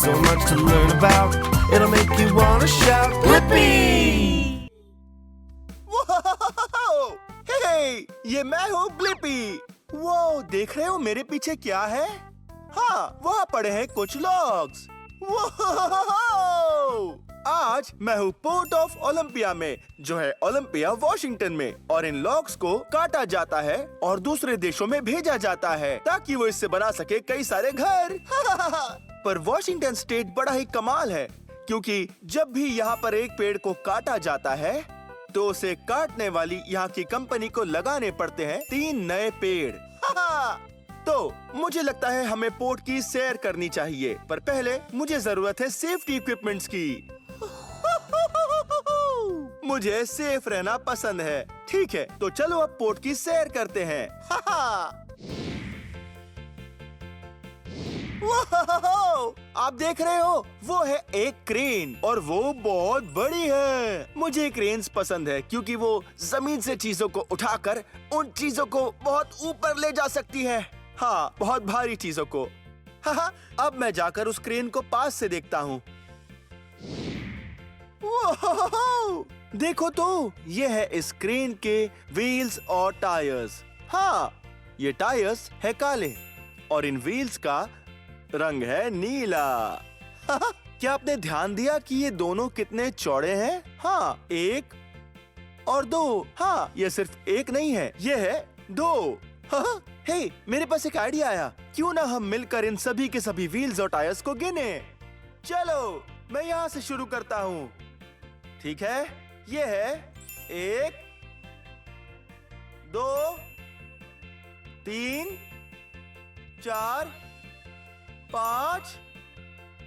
So much to learn about. It'll make you wanna shout, Blippi! हे, ये मैं हूँ Blippi. वो देख रहे हो मेरे पीछे क्या है? हाँ, वहाँ पड़े हैं कुछ लॉग्स। आज मैं हूँ पोर्ट ऑफ ओलंपिया में, जो है ओलंपिया वॉशिंगटन में, और इन लॉग्स को काटा जाता है और दूसरे देशों में भेजा जाता है ताकि वो इससे बना सके कई सारे घर। पर वॉशिंगटन स्टेट बड़ा ही कमाल है, क्योंकि जब भी यहाँ पर एक पेड़ को काटा जाता है तो उसे काटने वाली यहाँ की कंपनी को लगाने पड़ते हैं 3 नए पेड़। तो मुझे लगता है हमें पोर्ट की सैर करनी चाहिए, पर पहले मुझे जरूरत है सेफ्टी इक्विपमेंट्स की। मुझे सेफ रहना पसंद है। ठीक है, तो चलो अब पोर्ट की सैर करते हैं। आप देख रहे हो, वो है एक क्रेन और वो बहुत बड़ी है। मुझे क्रेन्स पसंद है क्योंकि वो जमीन से चीजों को उठाकर उन चीजों को बहुत ऊपर ले जा सकती है। हाँ, बहुत भारी चीजों को। अब मैं जाकर उस क्रेन को पास से देखता हूँ। देखो तो, ये है इस क्रेन के व्हील्स और टायर्स। हाँ, ये टायर्स है काले और इन व्हील्स का रंग है नीला। क्या आपने ध्यान दिया कि ये दोनों कितने चौड़े हैं? हाँ, 1 और 2। हाँ, ये सिर्फ 1 नहीं है, ये है 2। हे, मेरे पास एक आइडिया आया। क्यों ना हम मिलकर इन सभी के सभी व्हील्स और टायर्स को गिने? चलो, मैं यहाँ से शुरू करता हूँ। ठीक है, ये है 1, 2, 3, 4, 5,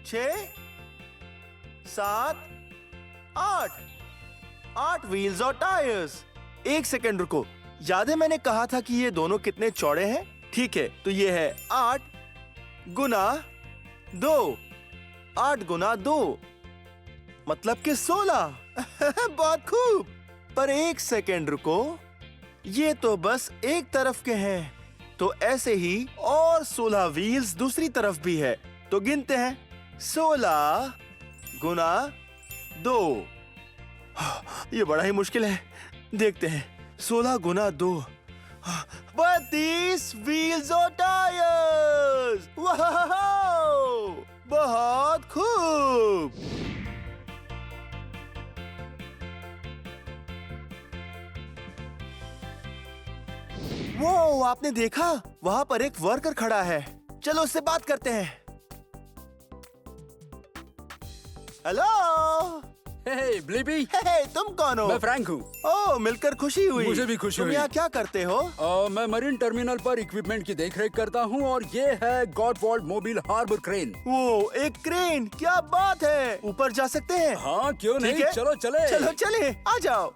6, 7, 8 व्हील्स और टायर्स। 1 सेकेंड रुको, याद है मैंने कहा था कि ये दोनों कितने चौड़े हैं? ठीक है, तो ये है 8 गुना 2। 8 गुना 2 मतलब कि 16। बहुत खूब। पर 1 सेकेंड रुको, ये तो बस एक तरफ के हैं, तो ऐसे ही और 16 व्हील्स दूसरी तरफ भी है। तो गिनते हैं, 16 गुना 2। ये बड़ा ही मुश्किल है, देखते हैं। 16 गुना 2, 32 व्हील्स और टायर्स। वाह, बहुत खूब। वो आपने देखा, वहाँ पर एक वर्कर खड़ा है। चलो उससे बात करते हैं। हेलो। हे ब्लिपी। हे, तुम कौन हो? मैं फ्रैंक हूँ। ओह, मिलकर खुशी हुई। मुझे भी खुशी हुई। तुम यहाँ क्या करते हो? मैं मरीन टर्मिनल पर इक्विपमेंट की देखरेख करता हूँ और ये है गॉडवॉल्ड मोबाइल हार्बर क्रेन। वो एक क्रेन, क्या बात है। ऊपर जा सकते हैं? हाँ, क्यों नहीं, चलो चले। चलो चले, आ जाओ।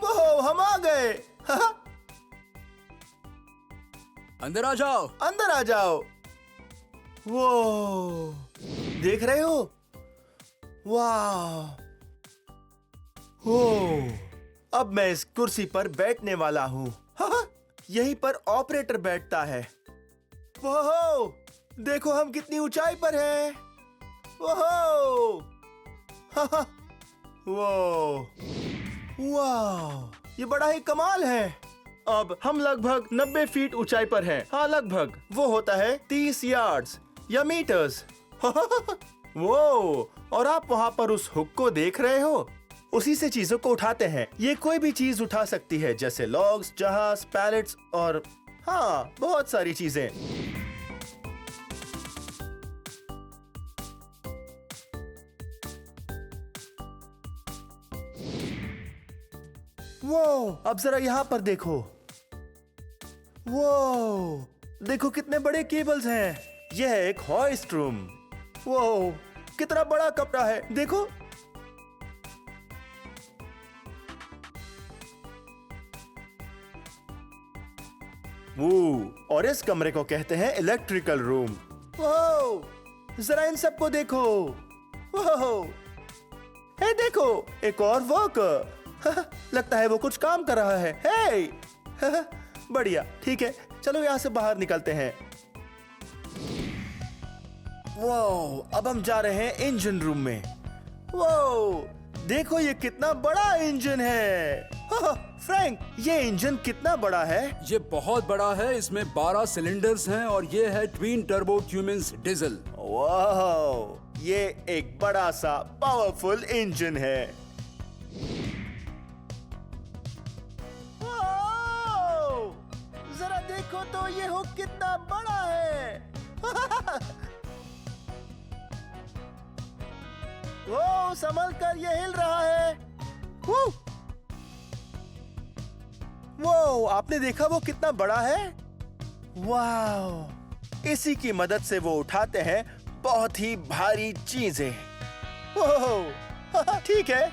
वो हम आ गए। अंदर आ जाओ। अंदर आ जाओ। वो देख रहे हो? वाह। अब मैं इस कुर्सी पर बैठने वाला हूँ। यहीं पर ऑपरेटर बैठता है। वो देखो, हम कितनी ऊंचाई पर हैं। वो वाह, ये बड़ा ही कमाल है। अब हम लगभग 90 फीट ऊंचाई पर हैं। हाँ, लगभग। वो होता है 30 यार्ड्स या मीटर्स। वो, और आप वहाँ पर उस हुक को देख रहे हो? उसी से चीजों को उठाते हैं। ये कोई भी चीज उठा सकती है, जैसे लॉग्स, जहाज, पैलेट्स और हाँ, बहुत सारी चीजें। वो, अब जरा यहाँ पर देखो। वो देखो, कितने बड़े केबल्स हैं। यह है एक हॉइस्ट रूम। वो कितना बड़ा कमरा है, देखो। वो, और इस कमरे को कहते हैं इलेक्ट्रिकल रूम। वो, जरा इन सबको देखो। वो, हे देखो, एक और वर्कर। लगता है वो कुछ काम कर रहा है। हे! बढ़िया, ठीक है, चलो यहाँ से बाहर निकलते हैं। वो अब हम जा रहे हैं इंजन रूम में। वो देखो ये कितना बड़ा इंजन है। फ्रैंक, ये इंजन कितना बड़ा है? ये बहुत बड़ा है, इसमें 12 सिलेंडर्स हैं और ये है ट्विन टर्बो क्यूमेंस डीजल। वाह, ये एक बड़ा सा पावरफुल इंजन है। वाह, जरा देखो तो ये हो कितना बड़ा है। वो संभल कर ये हिल रहा है। वो आपने देखा वो कितना बड़ा है? वाह, इसी की मदद से वो उठाते हैं बहुत ही भारी चीजें। ओह, ठीक है।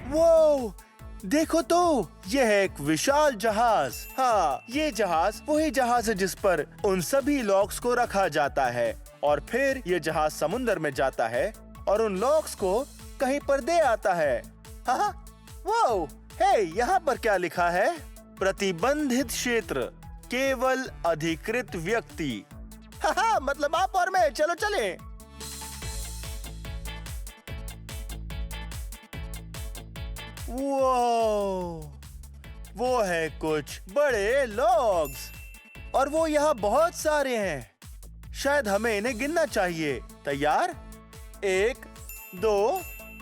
वो देखो तो, यह है एक विशाल जहाज। हाँ, ये जहाज वही जहाज है जिस पर उन सभी लॉक्स को रखा जाता है और फिर ये जहाज समुद्र में जाता है और उन लॉक्स को कहीं पर दे आता है। हाँ, वो हे, यहाँ पर क्या लिखा है? प्रतिबंधित क्षेत्र, केवल अधिकृत व्यक्ति। हाँ, मतलब आप और मैं, चलो चलें। वो है कुछ बड़े लॉग्स और वो यहाँ बहुत सारे हैं। शायद हमें इन्हें गिनना चाहिए। तैयार? 1, 2,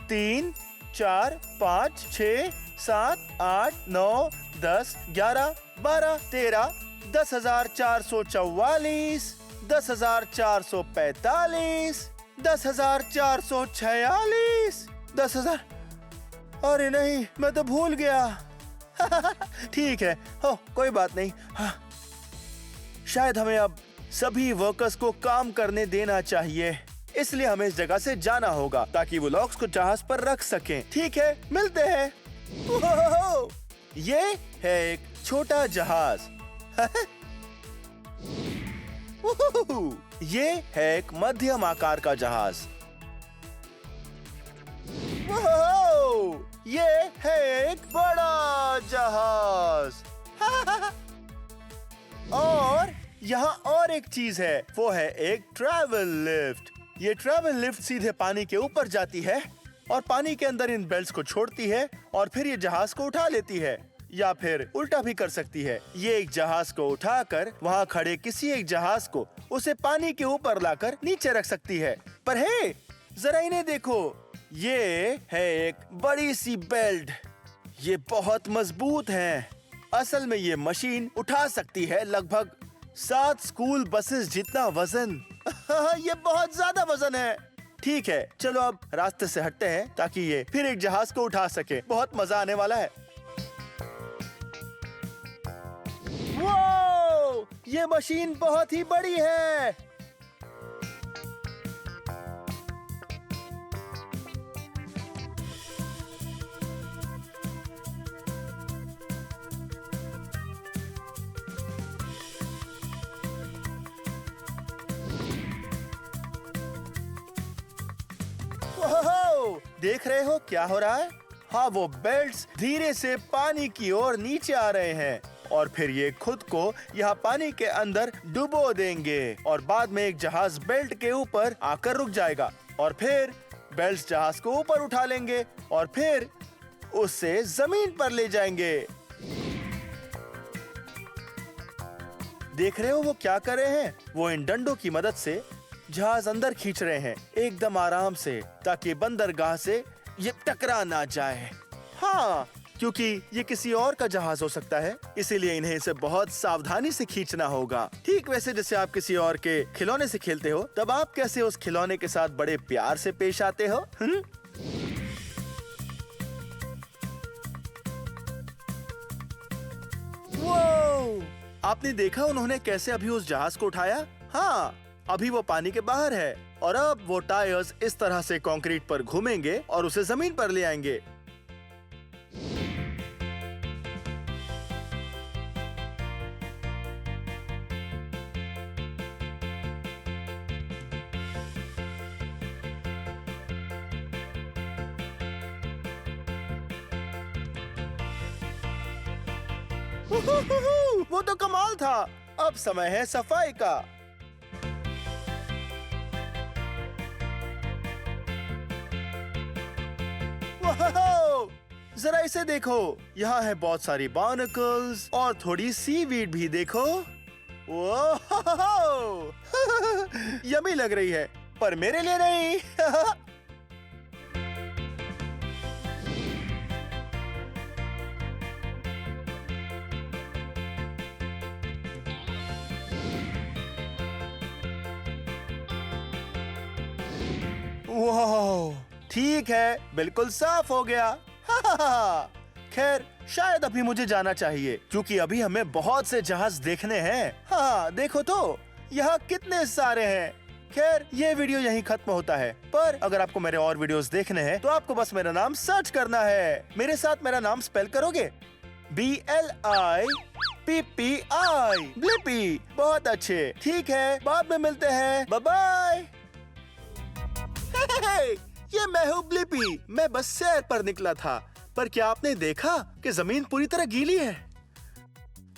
3, 4, 5, 6, 7, 8, 9, 10, 11, 12, 13, 10,444, 10,445, 10,446, 10,000। अरे नहीं, मैं तो भूल गया। ठीक है, हो कोई बात नहीं। हाँ, शायद हमें अब सभी वर्कर्स को काम करने देना चाहिए, इसलिए हमें इस जगह से जाना होगा ताकि वो लॉक्स को जहाज पर रख सकें। ठीक है, मिलते हैं। ये है एक छोटा जहाज। ये है एक मध्यम आकार का जहाज। ये है एक बड़ा जहाज। और यहाँ और एक चीज है, वो है एक ट्रैवल लिफ्ट। ये ट्रैवल लिफ्ट सीधे पानी के ऊपर जाती है और पानी के अंदर इन बेल्ट्स को छोड़ती है और फिर ये जहाज को उठा लेती है, या फिर उल्टा भी कर सकती है। ये एक जहाज को उठाकर वहाँ खड़े किसी एक जहाज को उसे पानी के ऊपर लाकर नीचे रख सकती है। पर हे, जरा इन्हें देखो, ये है एक बड़ी सी बेल्ट। ये बहुत मजबूत है। असल में ये मशीन उठा सकती है लगभग 7 स्कूल बसेस जितना वजन। ये बहुत ज्यादा वजन है। ठीक है, चलो अब रास्ते से हटते हैं ताकि ये फिर एक जहाज को उठा सके। बहुत मजा आने वाला है। वो ये मशीन बहुत ही बड़ी है। देख रहे हो क्या हो रहा है? हाँ, वो बेल्ट्स धीरे से पानी की ओर नीचे आ रहे हैं और फिर ये खुद को यहाँ पानी के अंदर डुबो देंगे और बाद में एक जहाज बेल्ट के ऊपर आकर रुक जाएगा और फिर बेल्ट्स जहाज को ऊपर उठा लेंगे और फिर उससे जमीन पर ले जाएंगे। देख रहे हो वो क्या कर रहे हैं? वो इन डंडों की मदद से जहाज अंदर खींच रहे हैं, एकदम आराम से, ताकि बंदरगाह से ये टकरा ना जाए। हाँ, क्योंकि ये किसी और का जहाज हो सकता है, इसीलिए इन्हें इसे बहुत सावधानी से खींचना होगा। ठीक वैसे जैसे आप किसी और के खिलौने से खेलते हो, तब आप कैसे उस खिलौने के साथ बड़े प्यार से पेश आते हो? वो आपने देखा उन्होंने कैसे अभी उस जहाज को उठाया? हाँ, अभी वो पानी के बाहर है और अब वो टायर्स इस तरह से कंक्रीट पर घूमेंगे और उसे जमीन पर ले आएंगे। वो तो कमाल था। अब समय है सफाई का। वाह! जरा इसे देखो, यहाँ है बहुत सारी बार्नकल्स और थोड़ी सीवीड भी देखो। वाह! यमी लग रही है, पर मेरे लिए नहीं। वाह! ठीक है, बिल्कुल साफ हो गया। खैर, शायद अभी मुझे जाना चाहिए, क्योंकि अभी हमें बहुत से जहाज देखने हैं। हाँ, देखो तो, यहाँ कितने सारे हैं। खैर, ये वीडियो यहीं खत्म होता है, पर अगर आपको मेरे और वीडियोस देखने हैं, तो आपको बस मेरा नाम सर्च करना है। मेरे साथ मेरा नाम स्पेल करोगे? BLIPPI, Blippi. बहुत अच्छे, ठीक है, बाद में मिलते हैं। Bye bye. ये मैं हूँ ब्लिपी। मैं बस सैर पर निकला था, पर क्या आपने देखा कि जमीन पूरी तरह गीली है?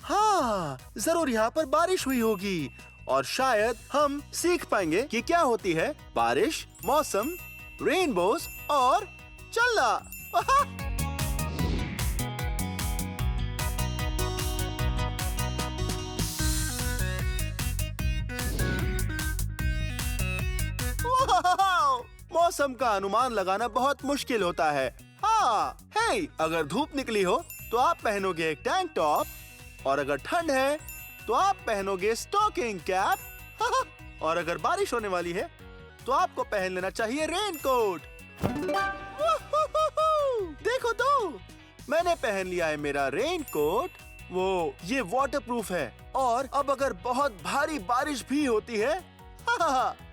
हाँ, जरूर यहाँ पर बारिश हुई होगी और शायद हम सीख पाएंगे कि क्या होती है बारिश, मौसम, रेनबोस और चलना। मौसम का अनुमान लगाना बहुत मुश्किल होता है। हाँ, हे, अगर धूप निकली हो तो आप पहनोगे एक टैंक टॉप, और अगर ठंड है तो आप पहनोगे स्टॉकिंग कैप, और अगर बारिश होने वाली है तो आपको पहन लेना चाहिए रेनकोट। देखो तो, मैंने पहन लिया है मेरा रेनकोट। ये वाटरप्रूफ है, और अब अगर बहुत भारी बारिश भी होती है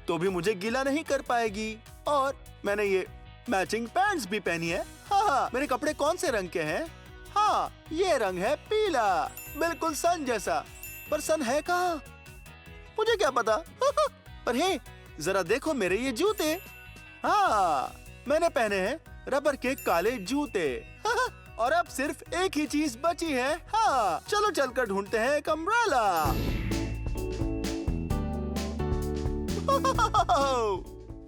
तो भी मुझे गीला नहीं कर पाएगी। और मैंने ये मैचिंग पैंट्स भी पहनी है। मेरे कपड़े कौन से रंग के हैं? हाँ, ये रंग है पीला, बिल्कुल सन जैसा। पर सन है कहाँ? मुझे क्या पता। पर हे, जरा देखो मेरे ये जूते। हाँ, मैंने पहने हैं रबर के काले जूते। और अब सिर्फ एक ही चीज बची है। हाँ, चलो चलकर ढूंढते हैं एक अम्ब्रेला।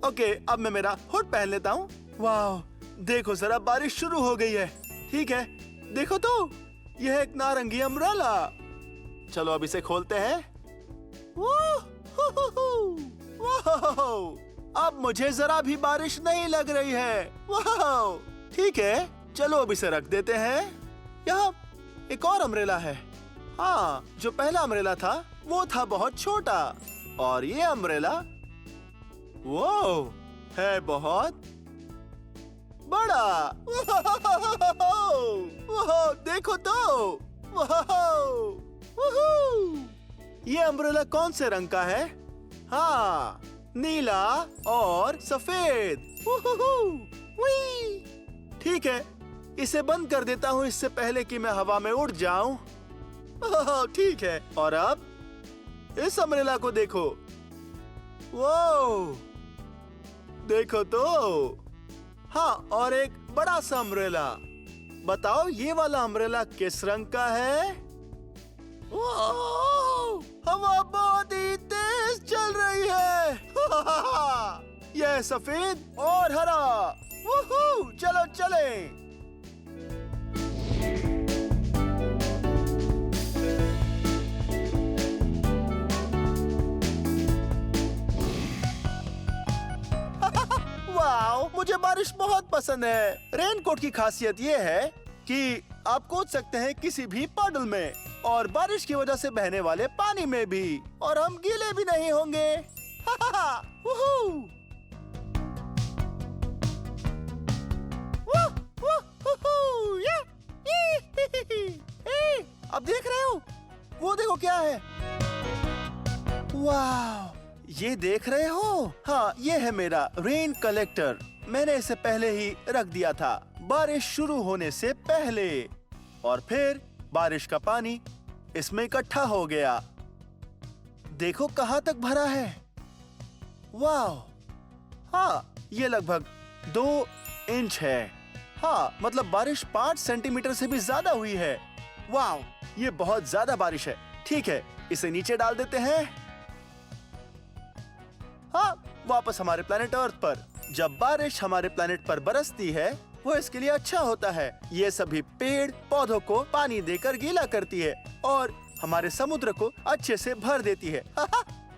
ओके, अब मैं मेरा हुड पहन लेता हूँ। वाह, देखो जरा बारिश शुरू हो गई है। ठीक है, देखो तो, यह एक नारंगी अम्ब्रेला। चलो अब इसे खोलते हैं। अब मुझे जरा भी बारिश नहीं लग रही है। वाह, ठीक है, चलो अब इसे रख देते हैं। यहाँ एक और अम्ब्रेला है। हाँ, जो पहला अम्ब्रेला था वो था बहुत छोटा, और ये अम्ब्रेला वो है बहुत बड़ा। देखो तो, ये अम्ब्रेला कौन से रंग का है? हाँ, नीला और सफेद। ठीक है, इसे बंद कर देता हूँ इससे पहले कि मैं हवा में उड़ जाऊं। ठीक है, और अब इस अम्ब्रेला को देखो। वो देखो तो, हाँ, और एक बड़ा सा अम्ब्रेला। बताओ ये वाला अम्ब्रेला किस रंग का है? हवा बहुत ही तेज चल रही है। यह सफेद और हरा। चलो चलें। वाओ, मुझे बारिश बहुत पसंद है। रेनकोट की खासियत ये है कि आप कूद सकते हैं किसी भी पुddle में, और बारिश की वजह से बहने वाले पानी में भी, और हम गीले भी नहीं होंगे। अब देख रहे हो, वो देखो क्या है। वाह, ये देख रहे हो? हाँ, ये है मेरा रेन कलेक्टर। मैंने इसे पहले ही रख दिया था बारिश शुरू होने से पहले, और फिर बारिश का पानी इसमें इकट्ठा हो गया। देखो कहाँ तक भरा है। वाह, हाँ, ये लगभग 2 इंच है। हाँ, मतलब बारिश 5 सेंटीमीटर से भी ज्यादा हुई है। वाह, ये बहुत ज्यादा बारिश है। ठीक है, इसे नीचे डाल देते हैं। हाँ, वापस हमारे प्लेनेट अर्थ पर। जब बारिश हमारे प्लेनेट पर बरसती है वो इसके लिए अच्छा होता है। ये सभी पेड़ पौधों को पानी देकर गीला करती है और हमारे समुद्र को अच्छे से भर देती है।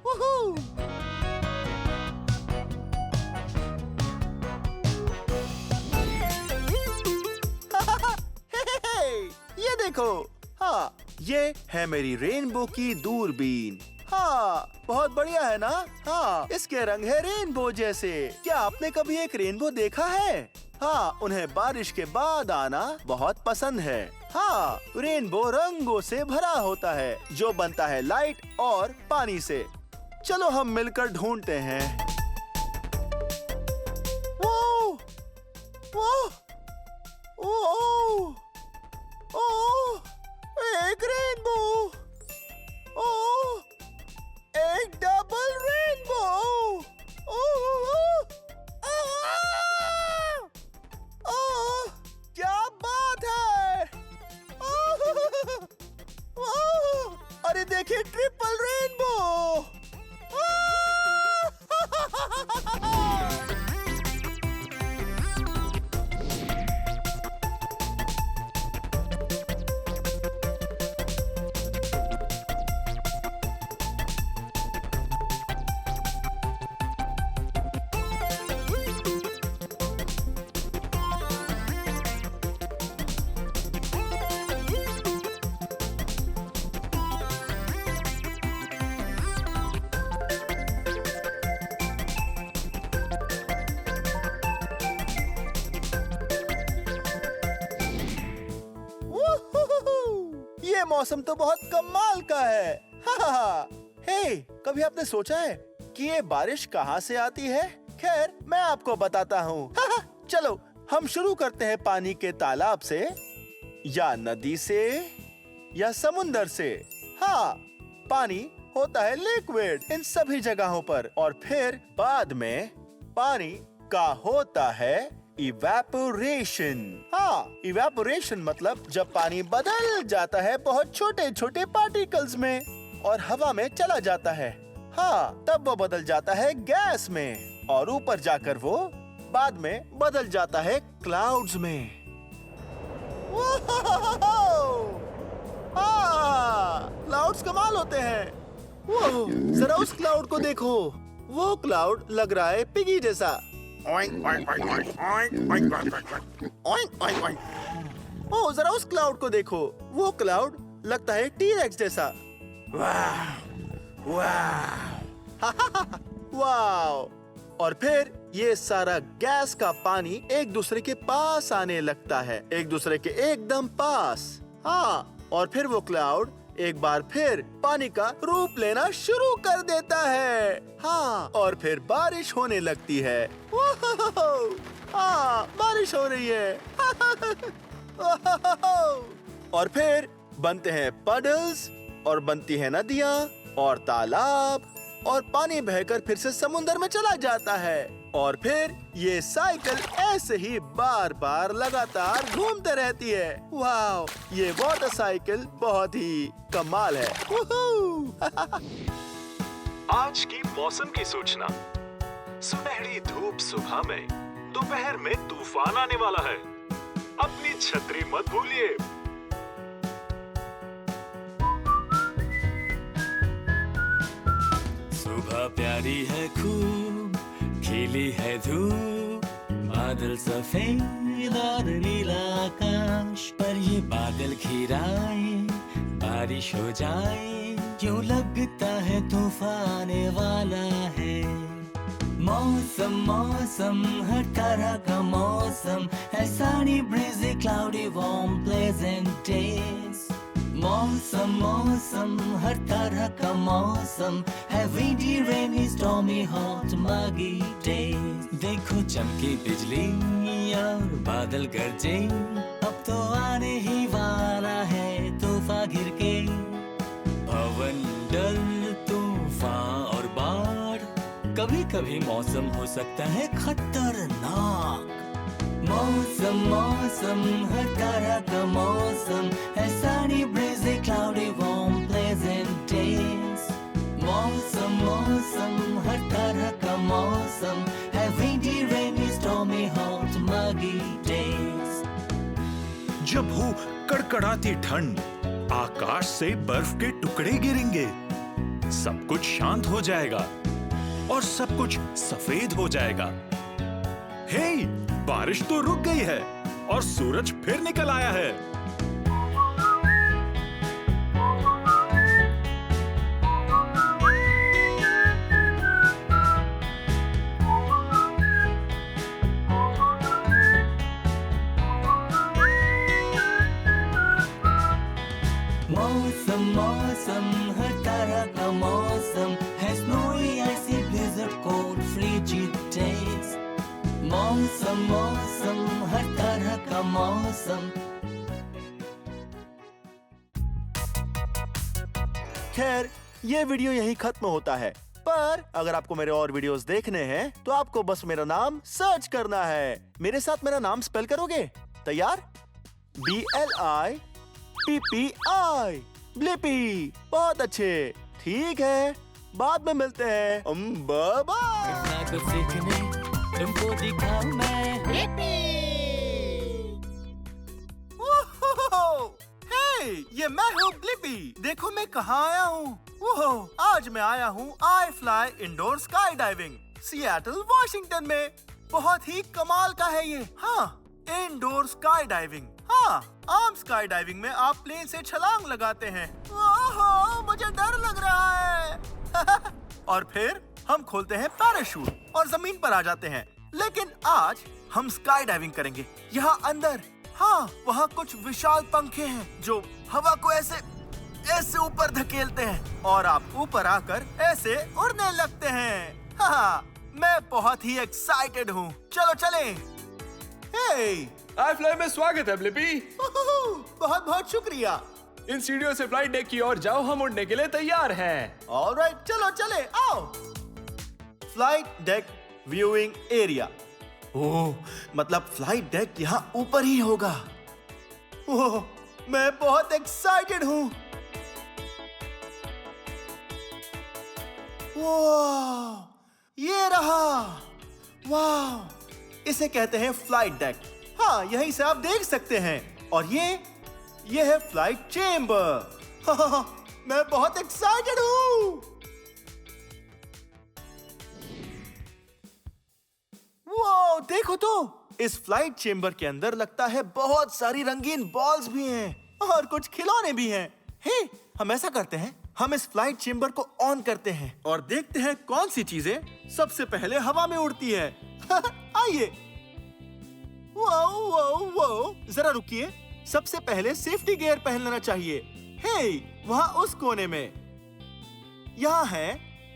वूहू! ये देखो, हाँ, ये है मेरी रेनबो की दूरबीन। हाँ, बहुत बढ़िया है ना? हाँ, इसके रंग है रेनबो जैसे। क्या आपने कभी एक रेनबो देखा है? हाँ, उन्हें बारिश के बाद आना बहुत पसंद है। हाँ, रेनबो रंगों से भरा होता है जो बनता है लाइट और पानी से। चलो हम मिलकर ढूंढते हैं। वो, वो, ओ, ओ, एक रेनबो, ओ, एक डबल रेनबो, क्या बात है! अरे देखिए, ट्रिपल रेनबो! ये मौसम तो बहुत कमाल का है। हे, कभी आपने सोचा है कि ये बारिश कहाँ से आती है? खैर, मैं आपको बताता हूँ। चलो हम शुरू करते हैं पानी के तालाब से, या नदी से, या समुंदर से। हाँ, पानी होता है लिक्विड इन सभी जगहों पर, और फिर बाद में पानी का होता है इवेपोरेशन। हाँ, इवेपोरेशन मतलब जब पानी बदल जाता है बहुत छोटे छोटे पार्टिकल्स में और हवा में चला जाता है। हाँ, तब वो बदल जाता है गैस में, और ऊपर जाकर वो बाद में बदल जाता है क्लाउड्स में। क्लाउड्स कमाल होते हैं। वो, जरा उस क्लाउड को देखो। वो क्लाउड लग रहा है पिगी जैसा। ओ, जरा उस क्लाउड को देखो। वो क्लाउड लगता है टी-रेक्स जैसा। वाव! और फिर ये सारा गैस का पानी एक दूसरे के पास आने लगता है, एक दूसरे के एकदम पास। हाँ, और फिर वो क्लाउड एक बार फिर पानी का रूप लेना शुरू कर देता है। हाँ, और फिर बारिश होने लगती है। हाँ, बारिश हो रही है। और फिर बनते हैं पडल्स, और बनती है नदियाँ और तालाब, और पानी बहकर फिर से समुंदर में चला जाता है, और फिर ये साइकिल ऐसे ही बार बार लगातार घूमते रहती है। वाह, ये वाटर साइकिल बहुत ही कमाल है। आज की मौसम की सूचना। सुनहरी धूप सुबह में, दोपहर में तूफान आने वाला है। अपनी छतरी मत भूलिए। सुबह प्यारी है खूब, खिली है धूप, बादल सफेद और नीला आकाश पर ये बादल घिराए, बारिश हो जाए, क्यों लगता है तूफान आने वाला है। मौसम मौसम हर तरह का मौसम है, sunny breezy cloudy warm pleasant days। मौसम मौसम हर तरह का मौसम है, windy rainy stormy hot muggy days। देखो चमकी बिजली और बादल गरजे, अब तो आने ही वाला है तूफान गिर के। पवन डल तूफान और बाढ़, कभी कभी मौसम हो सकता है खतरनाक। मौसम मौसम हर तरह का मौसम है, sunny कड़कड़ाती ठंड, आकाश से बर्फ के टुकड़े गिरेंगे, सब कुछ शांत हो जाएगा और सब कुछ सफेद हो जाएगा। हे, बारिश तो रुक गई है और सूरज फिर निकल आया है। मौसम मौसम हर तरह का मौसम है, snowy, icy, blizzard, cold, frigid days. मौसम मौसम हर तरह का मौसम। खैर, ये वीडियो यहीं खत्म होता है, पर अगर आपको मेरे और वीडियोस देखने हैं तो आपको बस मेरा नाम सर्च करना है। मेरे साथ मेरा नाम स्पेल करोगे? तैयार? BLIPPI, Blippi. बहुत अच्छे। ठीक है, बाद में मिलते हैं। Bye bye. घटना को सीखने तुमको दिखाऊं मैं। हे, ये मैं हूँ ब्लिपी। देखो मैं कहाँ आया हूँ। ओह, आज मैं आया हूँ आई fly indoor sky diving, Seattle Washington में। बहुत ही कमाल का है ये। हाँ, इंडोर स्काई डाइविंग। हाँ, आम स्काई डाइविंग में आप प्लेन से छलांग लगाते हैं। ओहो, मुझे डर लग रहा है। और फिर हम खोलते हैं पैराशूट और जमीन पर आ जाते हैं। लेकिन आज हम स्काई डाइविंग करेंगे यहाँ अंदर। हाँ, वहाँ कुछ विशाल पंखे हैं जो हवा को ऐसे ऐसे ऊपर धकेलते हैं और आप ऊपर आकर ऐसे उड़ने लगते हैं। हाँ, मैं बहुत ही एक्साइटेड हूँ। चलो चलें। हे, आई फ्लाई में स्वागत है ब्लिपी। बहुत बहुत शुक्रिया। इन सीढ़ियों से फ्लाइट डेक की ओर जाओ, हम उड़ने के लिए तैयार हैं। ऑलराइट, चलो चले, आओ। Flight deck viewing area. Oh, मतलब फ्लाइट डेक यहाँ ऊपर ही होगा। ओह, मैं बहुत एक्साइटेड हूँ। वाह, ये रहा। वाह, इसे कहते हैं फ्लाइट डेक। हाँ, यहीं से आप देख सकते हैं। और ये है फ्लाइट चेम्बर। मैं बहुत एक्साइटेड हूँ। वो देखो तो, इस फ्लाइट चेम्बर के अंदर लगता है बहुत सारी रंगीन बॉल्स भी हैं और कुछ खिलौने भी हैं। हे, हम ऐसा करते हैं, हम इस फ्लाइट चेम्बर को ऑन करते हैं और देखते हैं कौन सी चीजें सबसे पहले हवा में उड़ती है। आइए। वाओ वाओ वाओ, जरा रुकिए। सबसे पहले सेफ्टी गियर पहन लेना चाहिए। हे, वहाँ उस कोने में यहाँ है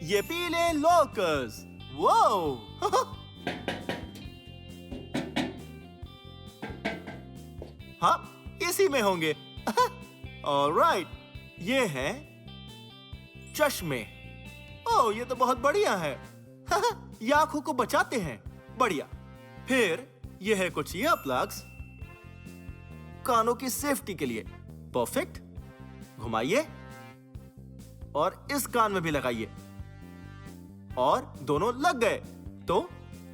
ये पीले लॉकर्स। वाओ। हाँ, इसी में होंगे। ऑलराइट, ये है चश्मे। ओह, ये तो बहुत बढ़िया है। ये आंखों को बचाते हैं। बढ़िया। फिर ये है कुछ ईयर प्लग्स, कानों की सेफ्टी के लिए। परफेक्ट। घुमाइए और इस कान में भी लगाइए और दोनों लग गए। तो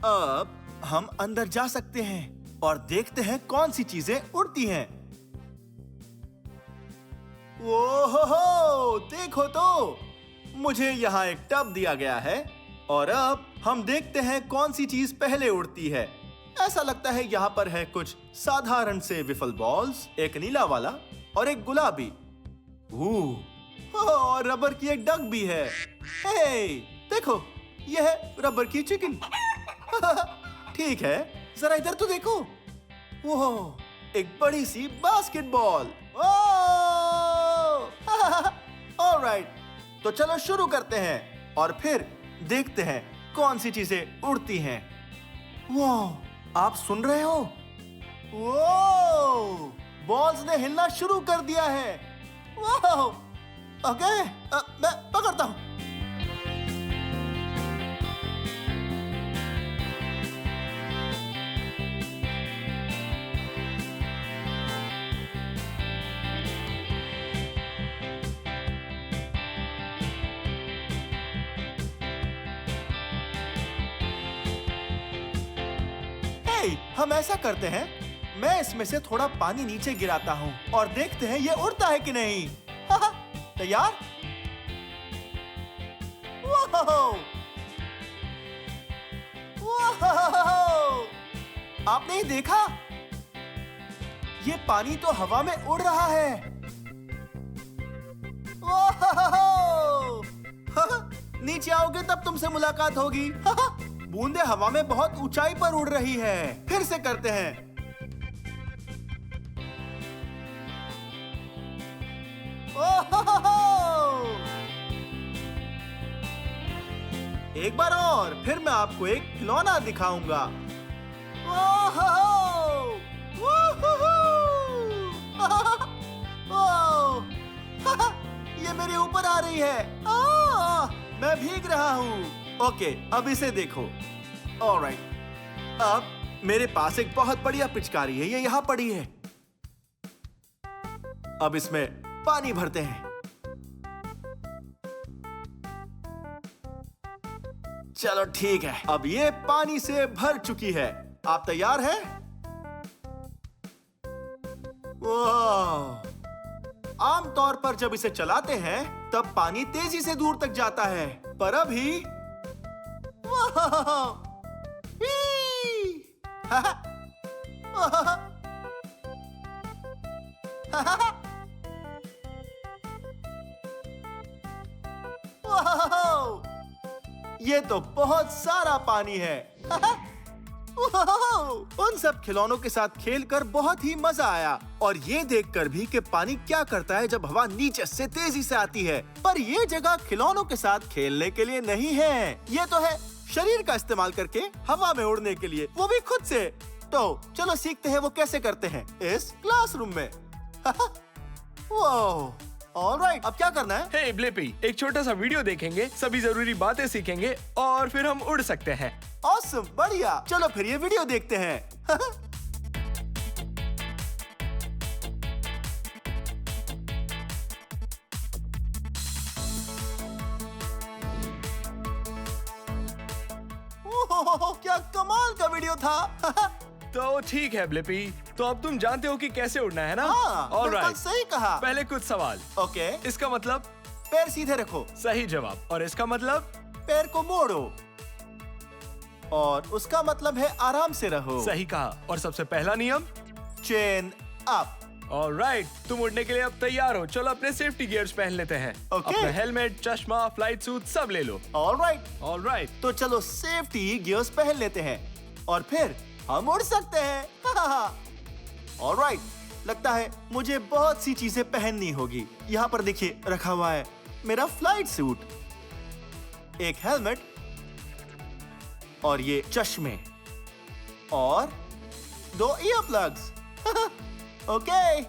अब हम अंदर जा सकते हैं और देखते हैं कौन सी चीजें उड़ती हैं। ओहो, देखो तो, मुझे यहाँ एक टब दिया गया है और अब हम देखते हैं कौन सी चीज पहले उड़ती है। ऐसा लगता है यहाँ पर है कुछ साधारण से विफल बॉल्स, एक नीला वाला और एक गुलाबी। और रबर की एक डक भी है। हे, देखो, यह है रबर की चिकन। ठीक है, जरा इधर तो देखो। वो एक बड़ी सी बास्केटबॉल। ऑलराइट, तो चलो शुरू करते हैं और फिर देखते हैं कौन सी चीजें उड़ती हैं। वाह, आप सुन रहे हो? वो बॉल्स ने हिलना शुरू कर दिया है। वाह, ओके, मैं पकड़ता हूं। हम ऐसा करते हैं, मैं इसमें से थोड़ा पानी नीचे गिराता हूँ और देखते हैं ये उड़ता है कि नहीं। तैयार? वाह! आपने ही देखा? ये पानी तो हवा में उड़ रहा है। नीचे आओगे तब तुमसे मुलाकात होगी। बूंदे हवा में बहुत ऊंचाई पर उड़ रही है। फिर से करते हैं। एक बार और, फिर मैं आपको एक खिलौना दिखाऊंगा। ये मेरे ऊपर आ रही है। मैं भीग रहा हूँ। ओके, अब इसे देखो। ऑलराइट, अब मेरे पास एक बहुत बढ़िया पिचकारी है। ये यहाँ पड़ी है। अब इसमें पानी भरते हैं। चलो ठीक है, अब ये पानी से भर चुकी है। आप तैयार हैं? वाह! आमतौर पर जब इसे चलाते हैं तब पानी तेजी से दूर तक जाता है, पर अभी वाह! ये तो बहुत सारा पानी है। उन सब खिलौनों के साथ खेलकर बहुत ही मजा आया और ये देखकर भी कि पानी क्या करता है जब हवा नीचे से तेजी से आती है। पर ये जगह खिलौनों के साथ खेलने के लिए नहीं है। ये तो है शरीर का इस्तेमाल करके हवा में उड़ने के लिए, वो भी खुद से। तो चलो सीखते हैं वो कैसे करते हैं इस क्लासरूम में। ऑलराइट, अब क्या करना है? हे ब्लिपी, एक छोटा सा वीडियो देखेंगे, सभी जरूरी बातें सीखेंगे और फिर हम उड़ सकते हैं। ऑसम, बढ़िया। चलो फिर ये वीडियो देखते हैं। ओह, क्या कमाल का वीडियो था। तो ठीक है ब्लिपी, तो अब तुम जानते हो कि कैसे उड़ना है ना? हाँ, बिल्कुल ऑलराइट, सही कहा। पहले कुछ सवाल। ओके, इसका मतलब? पैर सीधे रखो। सही जवाब। और इसका मतलब? पैर को मोड़ो। और उसका मतलब है आराम से रहो। सही कहा। और सबसे पहला नियम? Chain up. ऑलराइट, तुम उड़ने के लिए अब तैयार हो। चलो अपने सेफ्टी गियर्स पहन लेते हैं। ओके। अपना हेलमेट, चश्मा, फ्लाइट सूट सब ले लो। ऑलराइट, तो चलो सेफ्टी गियर्स पहन लेते हैं और फिर हम उड़ सकते हैं। ऑलराइट, लगता है मुझे बहुत सी चीजें पहननी होगी। यहाँ पर देखिए रखा हुआ है मेरा फ्लाइट सूट, एक हेलमेट और ये चश्मे और 2 ईयर प्लग्स। ओके,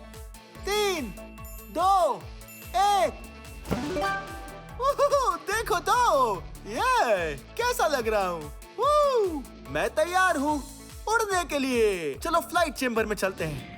3, 2, 1। देखो तो, ये कैसा लग रहा हूँ? मैं तैयार हूँ उड़ने के लिए। चलो फ्लाइट चेंबर में चलते हैं।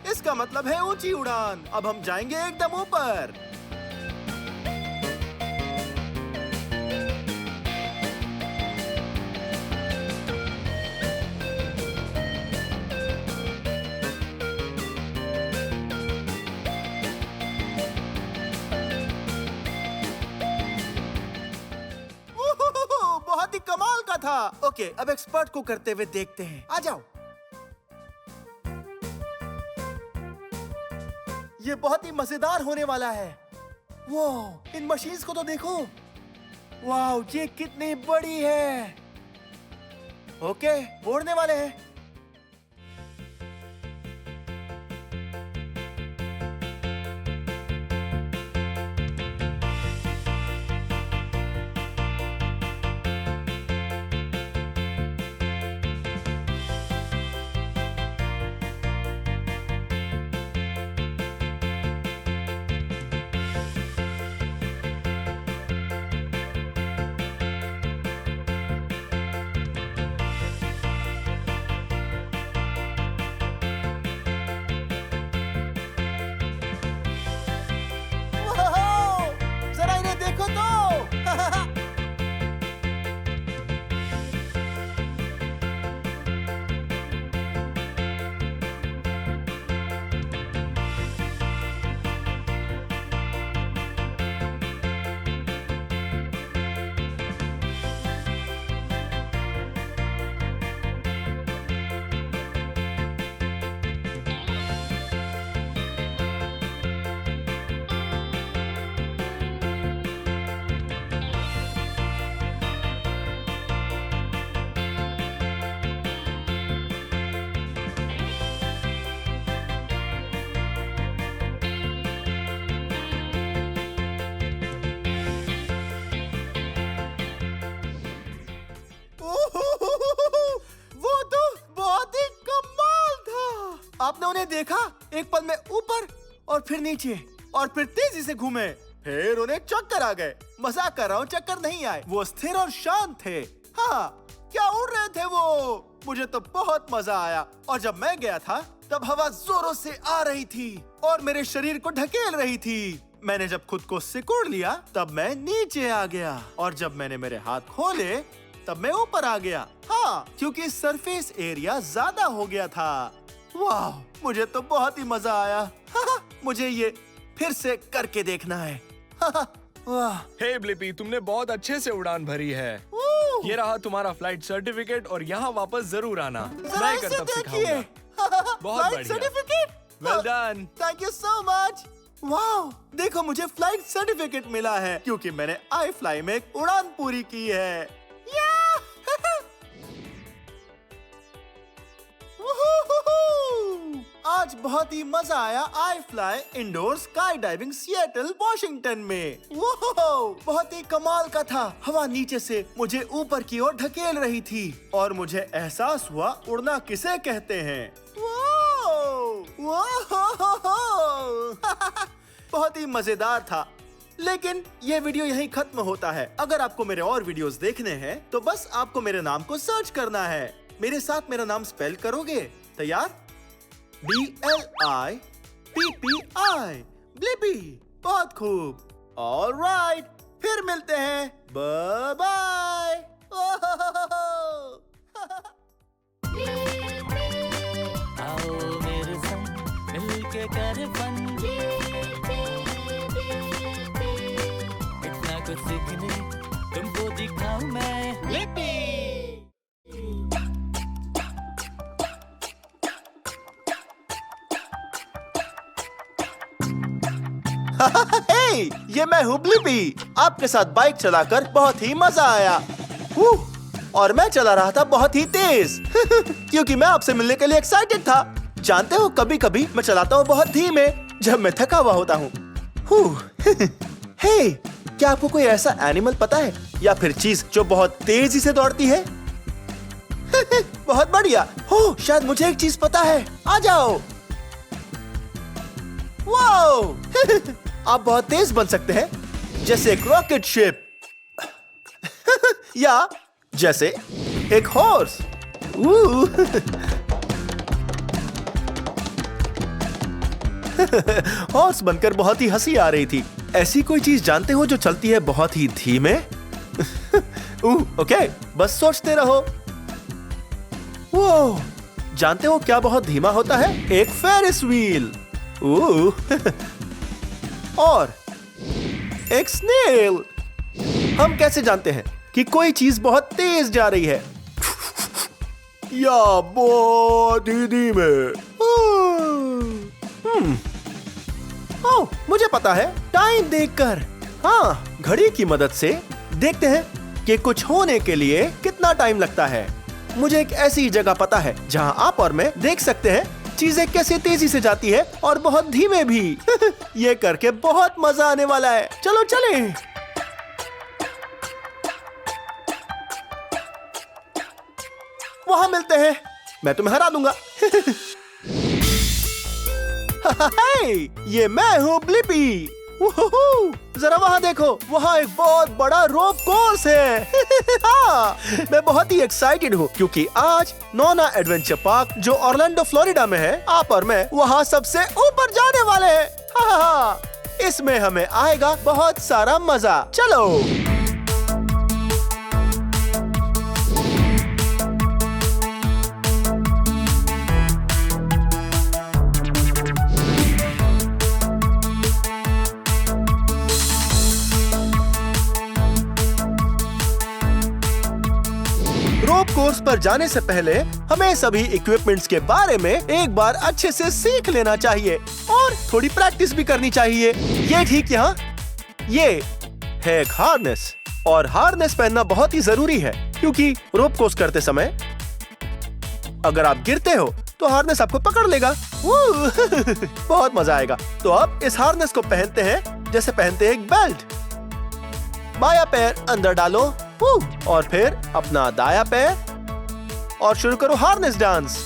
इसका मतलब है ऊंची उड़ान। अब हम जाएंगे एकदम ऊपर। बहुत ही कमाल का था। ओके, अब एक्सपर्ट को करते हुए देखते हैं। आ जाओ। ये बहुत ही मजेदार होने वाला है। वो इन मशीन्स को तो देखो। वाओ, ये कितनी बड़ी है। ओके, उड़ने वाले हैं। आपने उन्हें देखा? एक पल में ऊपर और फिर नीचे और फिर तेजी से घूमे, फिर उन्हें चक्कर आ गए। मजाक कर रहा हूँ, चक्कर नहीं आए। वो स्थिर और शांत थे। हाँ, क्या उड़ रहे थे वो। मुझे तो बहुत मजा आया। और जब मैं गया था तब हवा जोरों से आ रही थी और मेरे शरीर को ढकेल रही थी। मैंने जब खुद को सिकुड़ लिया तब मैं नीचे आ गया और जब मैंने मेरे हाथ खोले तब मैं ऊपर आ गया। हाँ, क्योंकि सरफेस एरिया ज्यादा हो गया था। वाह, मुझे तो बहुत ही मजा आया। मुझे ये फिर से करके देखना है। वाह। हे ब्लिपी, तुमने बहुत अच्छे से उड़ान भरी है। ये रहा तुम्हारा फ्लाइट सर्टिफिकेट और यहाँ वापस जरूर आना। जरा मैं इसे करतब देखिए। सिखाऊंगा। बहुत फ्लाइट बढ़िया। Certificate. Well done. Thank you so much. वाह, देखो मुझे फ्लाइट सर्टिफिकेट मिला है क्योंकि मैंने आई फ्लाई में एक उड़ान पूरी की है। या! वूहूहू! आज बहुत ही मजा आया आई fly indoor sky diving Seattle Washington में। वो बहुत ही कमाल का था। हवा नीचे से मुझे ऊपर की ओर ढकेल रही थी और मुझे एहसास हुआ उड़ना किसे कहते हैं। बहुत ही मजेदार था। लेकिन ये वीडियो यहीं खत्म होता है। अगर आपको मेरे और वीडियोस देखने हैं तो बस आपको मेरे नाम को सर्च करना है। मेरे साथ मेरा नाम स्पेल करोगे? तैयार? BLIPPI, Blippi. बहुत खूब। ऑलराइट, फिर मिलते हैं। Bye bye. आओ मेरे संग मिलके कर फन, इतना कुछ सीखने तुमको दिखाऊं मैं। लिपि हे, ये मैं हूँ ब्लिपी। आपके साथ बाइक चलाकर बहुत ही मजा आया। और मैं चला रहा था बहुत ही तेज क्योंकि मैं आपसे मिलने के लिए एक्साइटेड था। जानते हो, कभी कभी मैं चलाता हूँ बहुत धीमे जब मैं थका हुआ होता हूँ। हे, क्या आपको कोई ऐसा एनिमल पता है या फिर चीज जो बहुत तेजी से दौड़ती है? बहुत बढ़िया। हो, शायद मुझे एक चीज पता है। आ जाओ। वाओ! आप बहुत तेज बन सकते हैं, जैसे एक रॉकेट शिप या जैसे एक हॉर्स। हॉर्स बनकर बहुत ही हंसी आ रही थी। ऐसी कोई चीज जानते हो जो चलती है बहुत ही धीमे? ओके, बस सोचते रहो। वो जानते हो क्या बहुत धीमा होता है? एक फेरिस व्हील। और एक स्नेल। हम कैसे जानते हैं कि कोई चीज बहुत तेज जा रही है या बहुत ही धीमे? मुझे पता है, टाइम देखकर। हाँ, घड़ी की मदद से देखते हैं कि कुछ होने के लिए कितना टाइम लगता है। मुझे एक ऐसी जगह पता है जहां आप और मैं देख सकते हैं चीजें कैसे तेजी से जाती है और बहुत धीमे भी। ये करके बहुत मजा आने वाला है। चलो चले। वहां मिलते हैं। मैं तुम्हें हरा दूंगा। ये मैं हूँ ब्लिपी। जरा वहाँ देखो, वहाँ एक बहुत बड़ा रोप कोर्स है। हाँ, मैं बहुत ही एक्साइटेड हूँ क्योंकि आज नोना एडवेंचर पार्क जो ऑरलैंडो फ्लोरिडा में है, आप और मैं वहाँ सबसे ऊपर जाने वाले हैं। हाँ, इसमें हमें आएगा बहुत सारा मजा। चलो। रोप कोर्स पर जाने से पहले हमें सभी इक्विपमेंट्स के बारे में एक बार अच्छे से सीख लेना चाहिए और थोड़ी प्रैक्टिस भी करनी चाहिए। ये ठीक यहाँ, ये है एक हार्नेस और हार्नेस पहनना बहुत ही जरूरी है क्योंकि रोप कोर्स करते समय अगर आप गिरते हो तो हार्नेस आपको पकड़ लेगा। बहुत मजा आएगा। तो अब इस हार्नेस को पहनते हैं जैसे पहनते हैं एक बेल्ट। बायां पैर अंदर डालो और फिर अपना दायां पैर और शुरू करो हार्नेस डांस।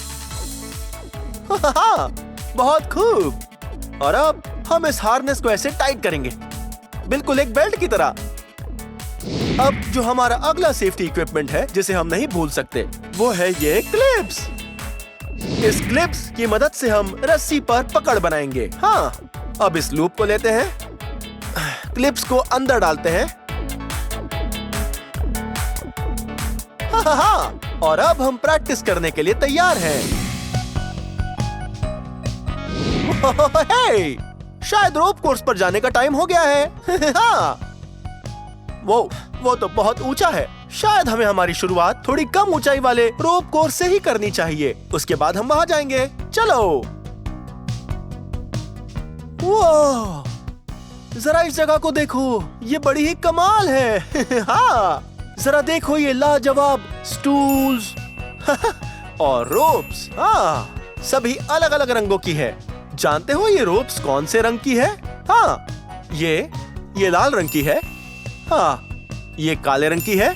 हाँ, बहुत खूब। और अब हम इस हार्नेस को ऐसे टाइट करेंगे, बिल्कुल एक बेल्ट की तरह। अब जो हमारा अगला सेफ्टी इक्विपमेंट है जिसे हम नहीं भूल सकते, वो है ये क्लिप्स। इस क्लिप्स की मदद से हम रस्सी पर पकड़ बनाएंगे। हाँ, अब इस लूप को लेते हैं, क्लिप्स को अंदर डालते हैं। हाँ, और अब हम प्रैक्टिस करने के लिए तैयार हैं। हे, शायद रोप कोर्स पर जाने का टाइम हो गया है। हाँ, वो तो बहुत ऊंचा है। शायद हमें हमारी शुरुआत थोड़ी कम ऊंचाई वाले रोप कोर्स से ही करनी चाहिए, उसके बाद हम वहां जाएंगे। चलो। वो जरा इस जगह को देखो, ये बड़ी ही कमाल है। हाँ, जरा देखो ये लाजवाब स्टूल्स और रोप्स। हाँ, सभी अलग अलग रंगों की है। जानते हो ये रोप्स कौन से रंग की है? हाँ, ये लाल रंग की है। हाँ, ये काले रंग की है।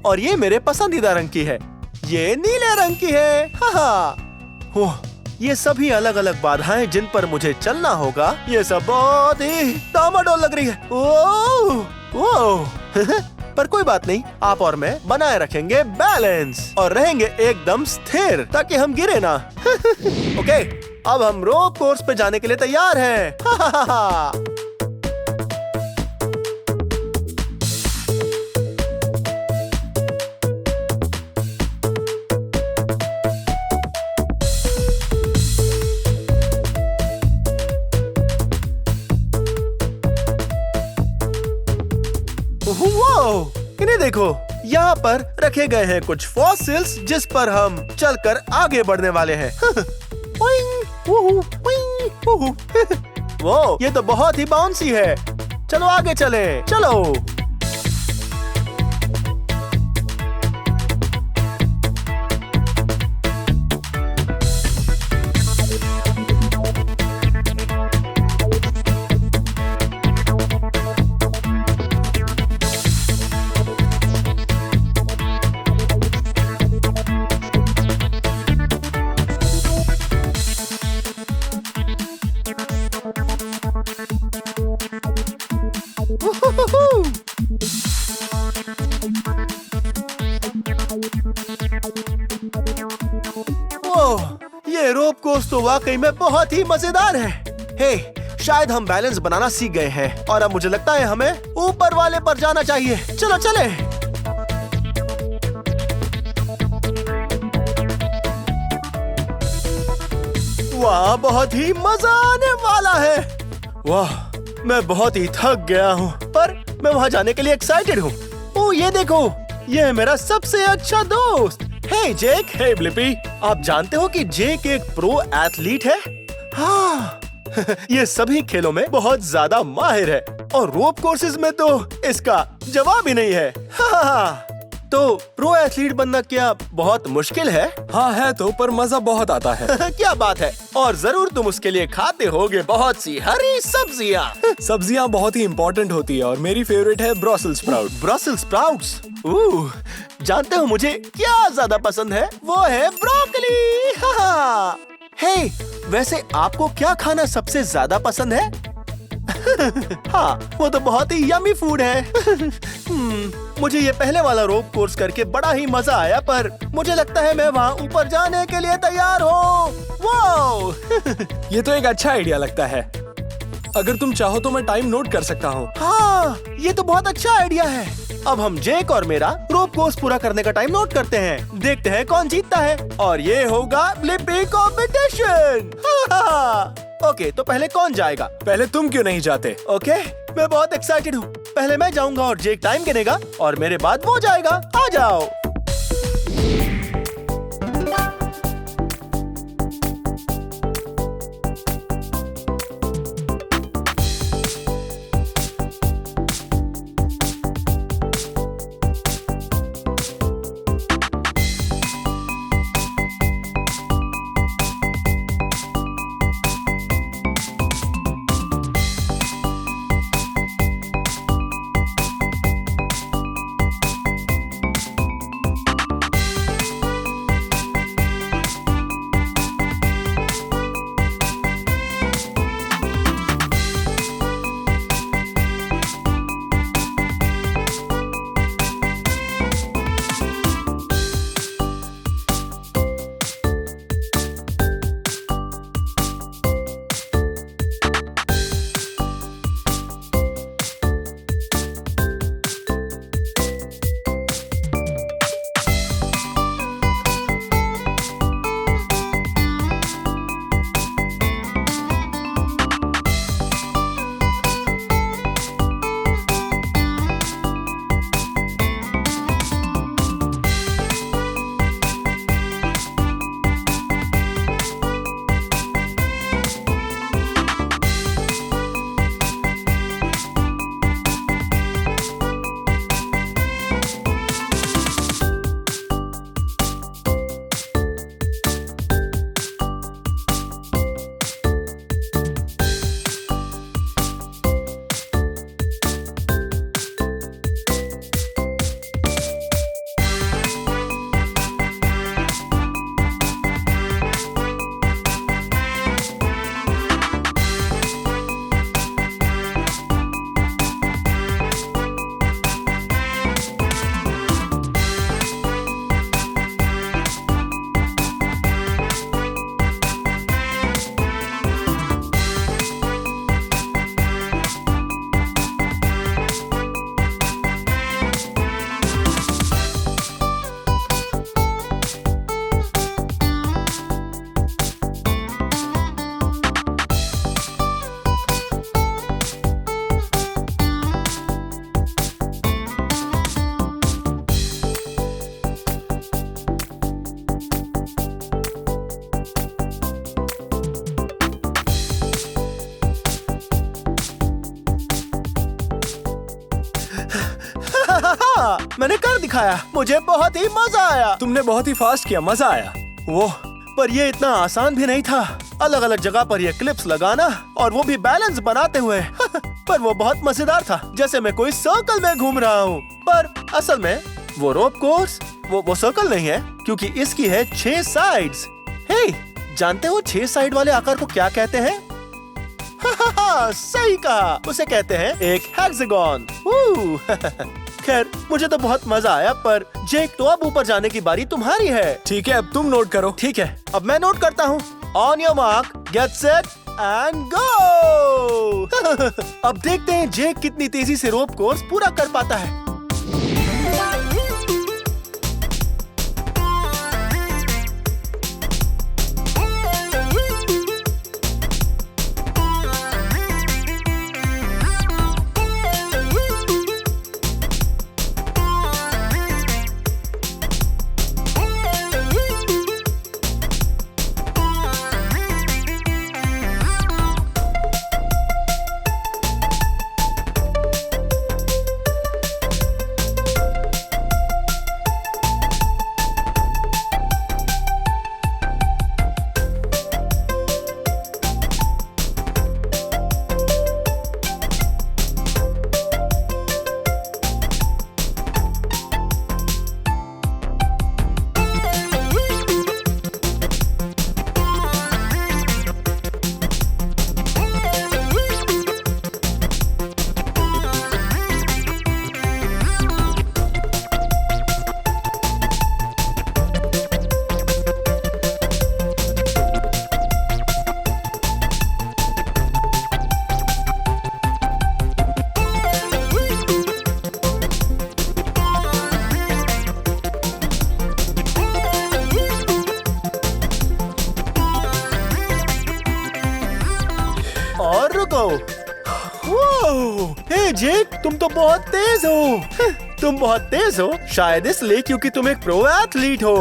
और ये मेरे पसंदीदा रंग की है, ये नीले रंग की है। हाँ, ये सभी अलग अलग बाधाएं जिन पर मुझे चलना होगा। ये सब बहुत ही डामाडोल लग रही है। ओह पर कोई बात नहीं, आप और मैं बनाए रखेंगे बैलेंस और रहेंगे एकदम स्थिर ताकि हम गिरे ना। ओके, अब हम रोप कोर्स पे जाने के लिए तैयार हैं। इन्हें देखो, यहाँ पर रखे गए हैं कुछ फॉसिल्स जिस पर हम चलकर आगे बढ़ने वाले हैं। वो ये तो बहुत ही बाउंसी है। चलो आगे चले, चलो। ये रोप कोर्स तो वाकई में बहुत ही मजेदार है। हे, शायद हम बैलेंस बनाना सीख गए हैं और अब मुझे लगता है हमें ऊपर वाले पर जाना चाहिए। चलो चले। वाह, बहुत ही मजा आने वाला है। वाह, मैं बहुत ही थक गया हूँ, पर मैं वहाँ जाने के लिए एक्साइटेड हूँ। ओह, ये देखो, ये है मेरा सबसे अच्छा दोस्त। हे जेक। हे ब्लिपी, आप जानते हो कि जेक एक प्रो एथलीट है? हाँ, ये सभी खेलों में बहुत ज्यादा माहिर है और रोप कोर्सेज में तो इसका जवाब ही नहीं है। हाँ, तो प्रो एथलीट बनना क्या बहुत मुश्किल है? हाँ है तो, पर मजा बहुत आता है। क्या बात है। और जरूर तुम उसके लिए खाते होगे बहुत सी हरी सब्जियाँ। सब्जियाँ बहुत ही इम्पोर्टेंट होती है और मेरी फेवरेट है ब्रसेल्स स्प्राउट। Brussels sprouts? जानते हो मुझे क्या ज्यादा पसंद है? वो है ब्रोकली। हे, वैसे आपको क्या खाना सबसे ज्यादा पसंद है? हाँ, वो तो बहुत ही यमी फूड है। मुझे ये पहले वाला रोप कोर्स करके बड़ा ही मजा आया, पर मुझे लगता है मैं वहाँ ऊपर जाने के लिए तैयार हूँ। वो ये तो एक अच्छा आइडिया लगता है। अगर तुम चाहो तो मैं टाइम नोट कर सकता हूँ। हाँ, ये तो बहुत अच्छा आइडिया है। अब हम जेक और मेरा रोप कोर्स पूरा करने का टाइम नोट करते हैं। देखते हैं कौन जीतता है और ये होगा ब्लिपी कॉम्पिटिशन। ओके, तो पहले कौन जाएगा? पहले तुम क्यों नहीं जाते? ओके, मैं बहुत एक्साइटेड हूँ। पहले मैं जाऊंगा और जेक टाइम गिनेगा और मेरे बाद वो जाएगा। आ जाओ। दिखाया, मुझे बहुत ही मजा आया। तुमने बहुत ही फास्ट किया, मजा आया। वो पर ये इतना आसान भी नहीं था। अलग अलग जगह पर ये क्लिप्स लगाना और वो भी बैलेंस बनाते हुए पर वो बहुत मजेदार था, जैसे मैं कोई सर्कल में घूम रहा हूँ। पर असल में वो रोप कोर्स वो सर्कल नहीं है, क्योंकि इसकी है 6 साइड्स। हे, जानते हो 6 साइड वाले आकार को क्या कहते हैं? सही कहा, उसे कहते हैं एक हेक्सागन। खैर, मुझे तो बहुत मजा आया, पर जेक, तो अब ऊपर जाने की बारी तुम्हारी है। ठीक है, अब तुम नोट करो। ठीक है, अब मैं नोट करता हूँ। On your mark, get set and go. अब देखते हैं जेक कितनी तेजी से रोप कोर्स पूरा कर पाता है। और रुको। हे जेक, तुम तो बहुत तेज हो। तुम बहुत तेज हो शायद इसलिए क्योंकि तुम एक प्रो एथलीट हो,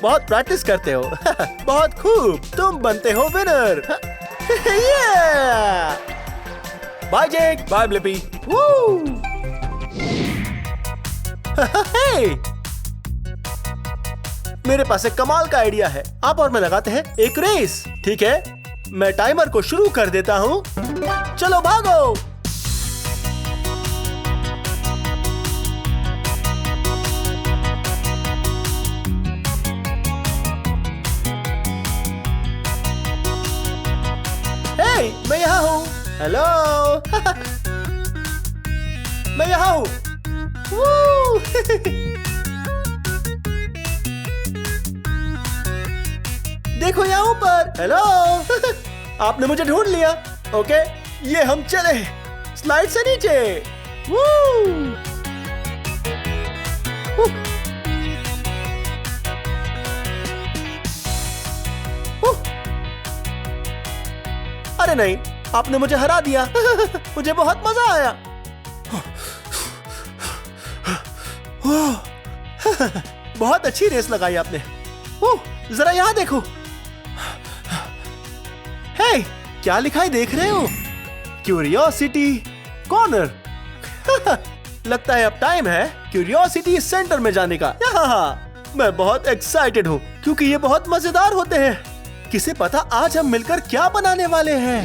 बहुत प्रैक्टिस करते हो। बहुत खूब, तुम बनते हो winner. Bye Jake. Bye Blippi. मेरे पास एक कमाल का आइडिया है। आप और मैं लगाते हैं एक रेस, ठीक है? मैं टाइमर को शुरू कर देता हूँ। चलो भागो। हे, मैं यहाँ हूँ। हेलो। मैं यहाँ हूँ। देखो यहाँ ऊपर। हेलो। आपने मुझे ढूंढ लिया। ओके, ये हम चले स्लाइड से नीचे। अरे नहीं, आपने मुझे हरा दिया। मुझे बहुत मजा आया। बहुत अच्छी रेस लगाई आपने। जरा यहाँ देखो। हे, क्या लिखा है देख रहे हो? Curiosity corner. लगता है अब टाइम है क्यूरियोसिटी सेंटर में जाने का। मैं बहुत एक्साइटेड हूँ क्योंकि ये बहुत मजेदार होते हैं। किसे पता आज हम मिलकर क्या बनाने वाले हैं?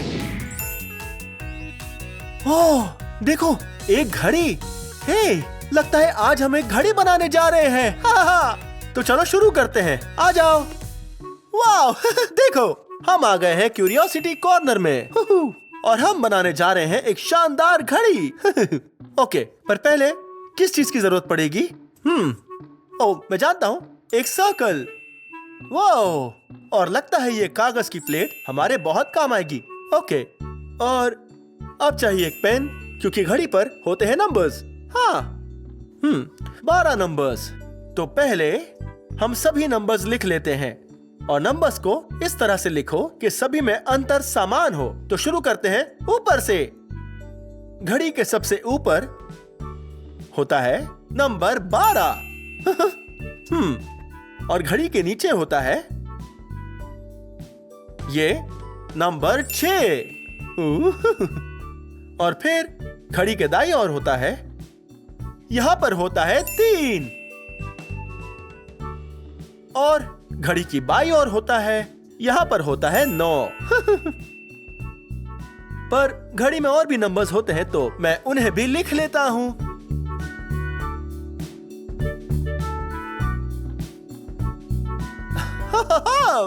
ओह, देखो एक घड़ी। हे, लगता है आज हम एक घड़ी बनाने जा रहे हैं। तो चलो शुरू करते हैं, आ जाओ। वाह, देखो हम आ गए हैं क्यूरियोसिटी कॉर्नर में और हम बनाने जा रहे हैं एक शानदार घड़ी। ओके, पर पहले किस चीज की जरूरत पड़ेगी? ओह, मैं जानता हूँ, एक सर्कल। वाह, और लगता है ये कागज की प्लेट हमारे बहुत काम आएगी। ओके, और अब चाहिए एक पेन क्योंकि घड़ी पर होते हैं नंबर्स। हाँ, 12 नंबर्स। तो पहले हम सभी नंबर्स लिख लेते हैं और नंबर्स को इस तरह से लिखो कि सभी में अंतर समान हो। तो शुरू करते हैं ऊपर से। घड़ी के सबसे ऊपर होता है नंबर 12। और घड़ी के नीचे होता है ये नंबर 6। और फिर घड़ी के दाईं ओर होता है, यहां पर होता है 3। और घड़ी की बाईं ओर होता है, यहाँ पर होता है 9। पर घड़ी में और भी नंबर्स होते हैं तो मैं उन्हें भी लिख लेता हूँ।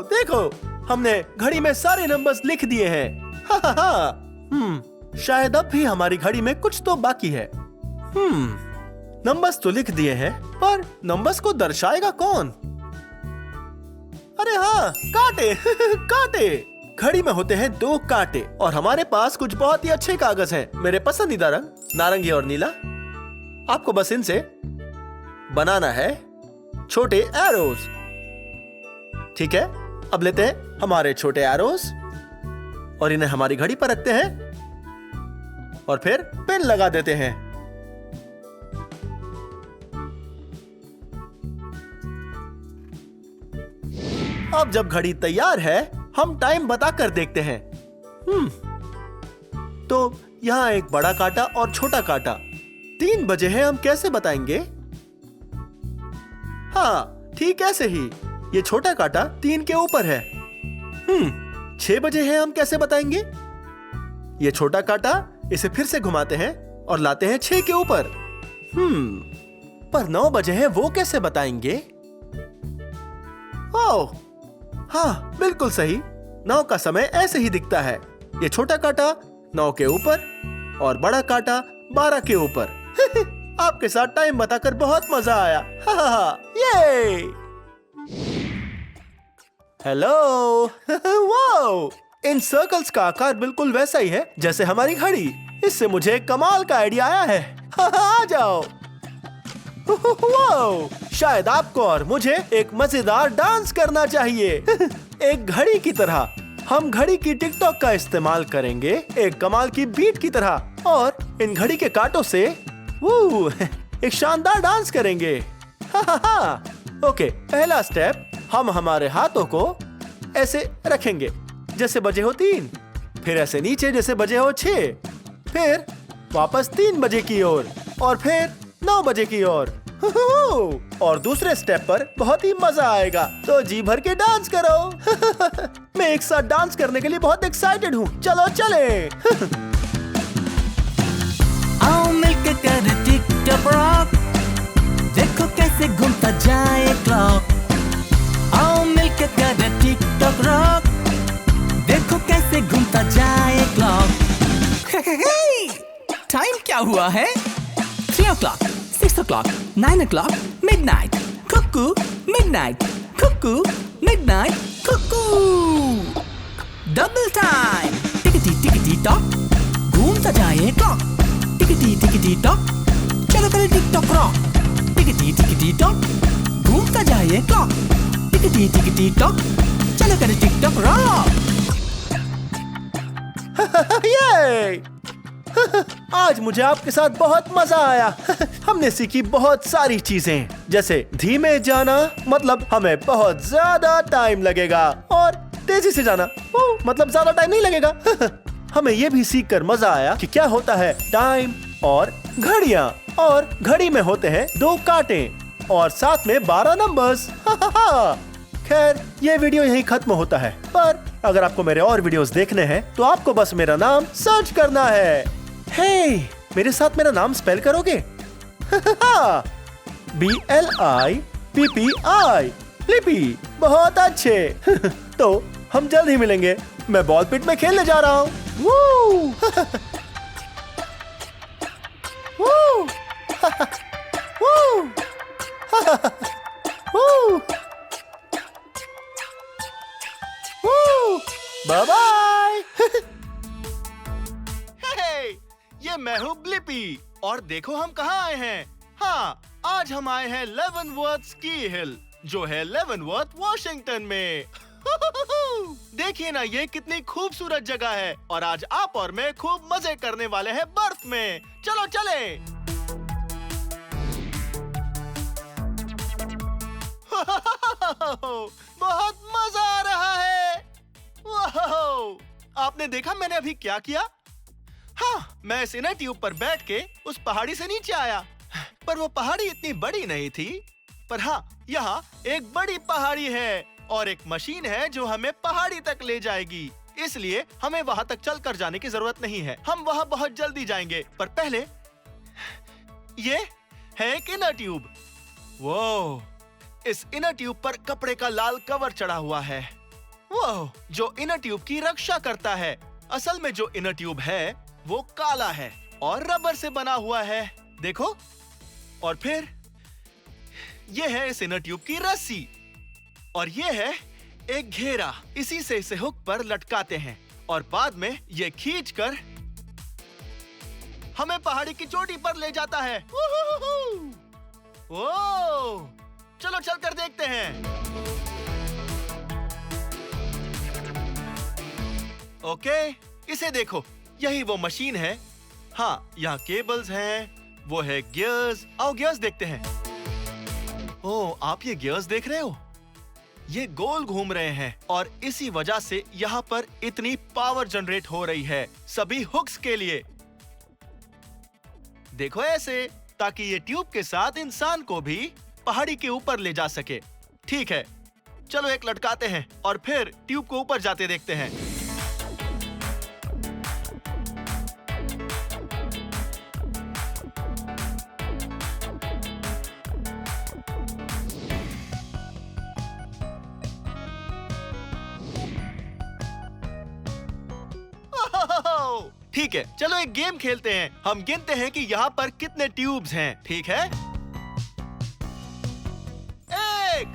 देखो, हमने घड़ी में सारे नंबर्स लिख दिए हैं। शायद अब भी हमारी घड़ी में कुछ तो बाकी है। नंबर्स तो लिख दिए हैं, पर नंबर्स को दर्शाएगा कौन? अरे हाँ, कांटे। कांटे। घड़ी में होते हैं 2 कांटे और हमारे पास कुछ बहुत ही अच्छे कागज हैं। मेरे पसंदीदा रंग नारंगी और नीला। आपको बस इनसे बनाना है छोटे एरोज। ठीक है, अब लेते हैं हमारे छोटे एरोज और इन्हें हमारी घड़ी पर रखते हैं और फिर पिन लगा देते हैं। अब जब घड़ी तैयार है, हम टाइम बताकर देखते हैं। तो यहाँ एक बड़ा कांटा और छोटा कांटा। 3 बजे हैं, हम कैसे बताएंगे? हाँ, ठीक ऐसे ही। ये छोटा कांटा 3 के ऊपर है। 6 बजे हैं, हम कैसे बताएंगे? ये छोटा कांटा, इसे फिर से घुमाते हैं और लाते हैं 6 के ऊपर। पर 9 बजे हैं, वो कैसे बताएंगे? ओह, हाँ, बिल्कुल सही। 9 का समय ऐसे ही दिखता है। ये छोटा कांटा 9 के ऊपर और बड़ा कांटा 12 के ऊपर। आपके साथ टाइम बताकर बहुत मजा आया। ये हेलो। वाओ, इन सर्कल्स का आकार बिल्कुल वैसा ही है जैसे हमारी घड़ी। इससे मुझे कमाल का आइडिया आया है। आ जाओ। वाओ, शायद आपको और मुझे एक मजेदार डांस करना चाहिए। एक घड़ी की तरह। हम घड़ी की टिकटॉक का इस्तेमाल करेंगे एक कमाल की बीट की तरह और इन घड़ी के कांटों से एक शानदार डांस करेंगे। ओके, पहला स्टेप, हम हमारे हाथों को ऐसे रखेंगे जैसे बजे हो 3, फिर ऐसे नीचे जैसे बजे हो 6, फिर वापस 3 बजे की ओर और फिर 9 बजे की ओर। और दूसरे स्टेप पर बहुत ही मजा आएगा, तो जी भर के डांस करो। मैं एक साथ डांस करने के लिए बहुत एक्साइटेड हूँ। चलो चले। आओ मिलकर करें टिक-टॉक रॉक, देखो कैसे घूमता जाए क्लॉक। आओ मिलकर करें टिक-टॉक रॉक, देखो कैसे घूमता जाए क्लॉक। टाइम क्या हुआ है? 3 o'clock, 6 o'clock, 9 o'clock, midnight, cuckoo, midnight, cuckoo, midnight, cuckoo. Double time. Tickety tock, घूमता जाए clock. Tickety tock, चलो करें टिक-टॉक रॉक. Tickety tock, घूमता जाए clock. Tickety tock, चलो करें टिक-टॉक रॉक. ये आज मुझे आपके साथ बहुत मजा आया। हमने सीखी बहुत सारी चीजें, जैसे धीमे जाना मतलब हमें बहुत ज्यादा टाइम लगेगा और तेजी से जाना मतलब ज्यादा टाइम नहीं लगेगा। हमें यह भी सीखकर मजा आया कि क्या होता है टाइम और घड़ियां, और घड़ी में होते हैं 2 कांटे और साथ में 12 नंबर्स। खैर, ये वीडियो यहीं खत्म होता है, पर अगर आपको मेरे और वीडियोस देखने हैं तो आपको बस मेरा नाम सर्च करना है। हे, मेरे साथ मेरा नाम स्पेल करोगे? BLIPPI, लिपि। बहुत अच्छे। तो हम जल्द ही मिलेंगे। मैं बॉल पिट में खेलने जा रहा हूँ। Bye bye. ये मैं हूँ ब्लिपी और देखो हम कहाँ आए हैं। हाँ, आज हम आए हैं लेवनवर्थ स्की हिल, जो है लेवनवर्थ वॉशिंगटन में। देखिए ना, ये कितनी खूबसूरत जगह है और आज आप और मैं खूब मजे करने वाले हैं बर्फ में। चलो चले। बहुत मजा आ रहा है। आपने देखा मैंने अभी क्या किया? हाँ, मैं इस इनर ट्यूब पर बैठ के उस पहाड़ी से नीचे आया, पर वो पहाड़ी इतनी बड़ी नहीं थी, पर हाँ, यहाँ एक बड़ी पहाड़ी है और एक मशीन है जो हमें पहाड़ी तक ले जाएगी। इसलिए हमें वहाँ तक चलकर जाने की जरूरत नहीं है। हम वहाँ बहुत जल्दी जाएंगे, पर पहले ये है एक इनर ट्यूब। वो इस इनर ट्यूब पर कपड़े का लाल कवर चढ़ा हुआ है, वो जो इनर ट्यूब की रक्षा करता है। असल में जो इनर ट्यूब है वो काला है और रबर से बना हुआ है, देखो। और फिर ये है इस इनर ट्यूब की रस्सी और ये है एक घेरा। इसी से इसे हुक पर लटकाते हैं और बाद में ये खींचकर हमें पहाड़ी की चोटी पर ले जाता है। ओह, चलो चलकर देखते हैं। ओके, इसे देखो, यही वो मशीन है। हाँ, यहाँ केबल्स हैं, वो है गियर्स। आओ गियर्स देखते हैं। ओह, आप ये गियर्स देख रहे हो? ये गोल घूम रहे हैं और इसी वजह से यहाँ पर इतनी पावर जनरेट हो रही है सभी हुक्स के लिए। देखो ऐसे, ताकि ये ट्यूब के साथ इंसान को भी पहाड़ी के ऊपर ले जा सके। ठीक है, चलो एक लटकाते हैं और फिर ट्यूब को ऊपर जाते देखते हैं। ठीक है, चलो एक गेम खेलते हैं। हम गिनते हैं कि यहाँ पर कितने ट्यूब्स हैं, ठीक है? 1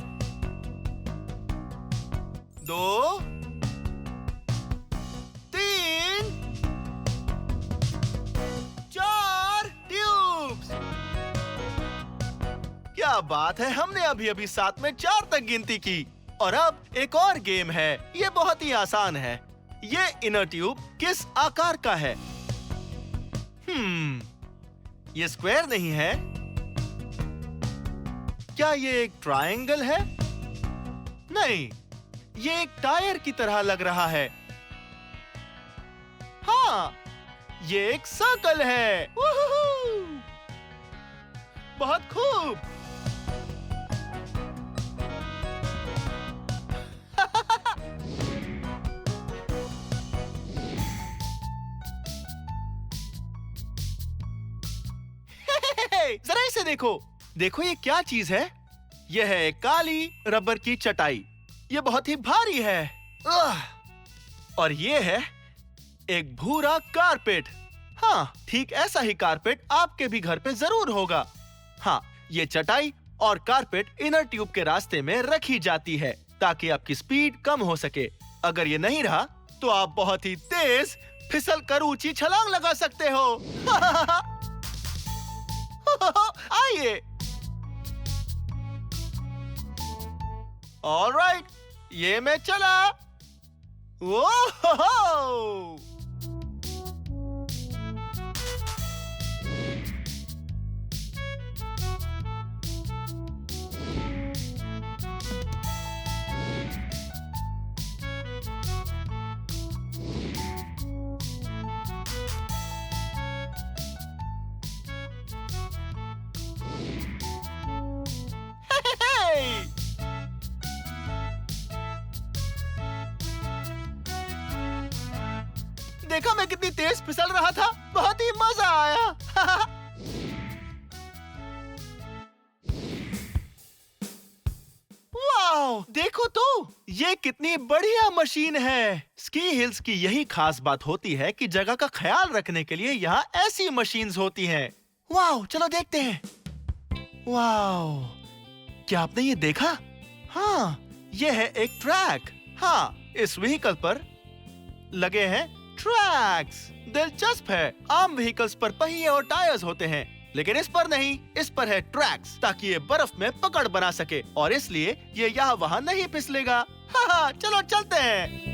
2 3 4 ट्यूब्स। क्या बात है, हमने अभी अभी साथ में 4 तक गिनती की। और अब एक और गेम है, ये बहुत ही आसान है। ये इनर ट्यूब किस आकार का है? ये स्क्वायर नहीं है। क्या ये एक ट्रायंगल है? नहीं, ये एक टायर की तरह लग रहा है। हाँ, ये एक सर्कल है। वूहू! बहुत खूब। जरा इसे देखो, देखो ये क्या चीज है? यह है एक काली रबर की चटाई। ये बहुत ही भारी है। और ये है एक भूरा कारपेट। हाँ, ठीक ऐसा ही कारपेट आपके भी घर पे जरूर होगा। हाँ, ये चटाई और कारपेट इनर ट्यूब के रास्ते में रखी जाती है ताकि आपकी स्पीड कम हो सके। अगर ये नहीं रहा तो आप बहुत ही तेज फिसल कर ऊंची छलांग लगा सकते हो। आइए। ऑलराइट, ये मैं चला। ओह! देखा मैं कितनी तेज फिसल रहा था, बहुत ही मजा आया। वाओ, देखो तो, ये कितनी बढ़िया मशीन है। स्की हिल्स की यही खास बात होती है कि जगह का ख्याल रखने के लिए यहाँ ऐसी मशीन्स होती हैं। वाओ, चलो देखते हैं। वाओ, क्या आपने ये देखा? हाँ, ये है एक ट्रैक। हाँ, इस व्हीकल पर लगे हैं ट्रैक्स। दिलचस्प है, आम व्हीकल्स पर पहिए और टायर्स होते हैं, लेकिन इस पर नहीं, इस पर है ट्रैक्स, ताकि ये बर्फ में पकड़ बना सके और इसलिए ये यहाँ वहाँ नहीं फिसलेगा। हाँ, चलो चलते हैं।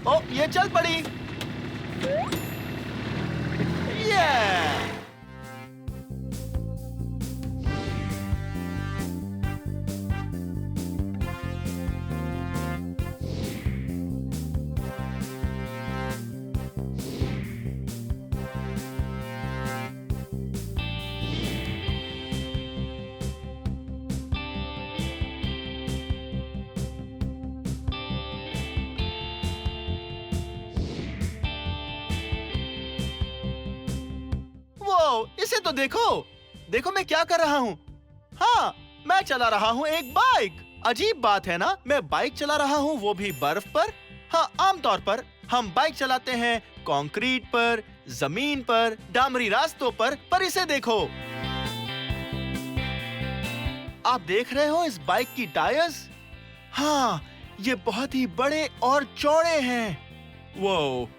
ओ, ये चल पड़ी। वाओ, इसे तो देखो। देखो मैं क्या कर रहा हूँ। हाँ, मैं चला रहा हूँ एक बाइक। अजीब बात है ना, मैं बाइक चला रहा हूँ, वो भी बर्फ पर। हाँ, आमतौर पर हम बाइक चलाते हैं कंक्रीट पर, जमीन पर, डामरी रास्तों पर इसे देखो। आप देख रहे हो इस बाइक की टायर्स? हाँ, ये बहुत ही बड़े और चौड़े हैं। वो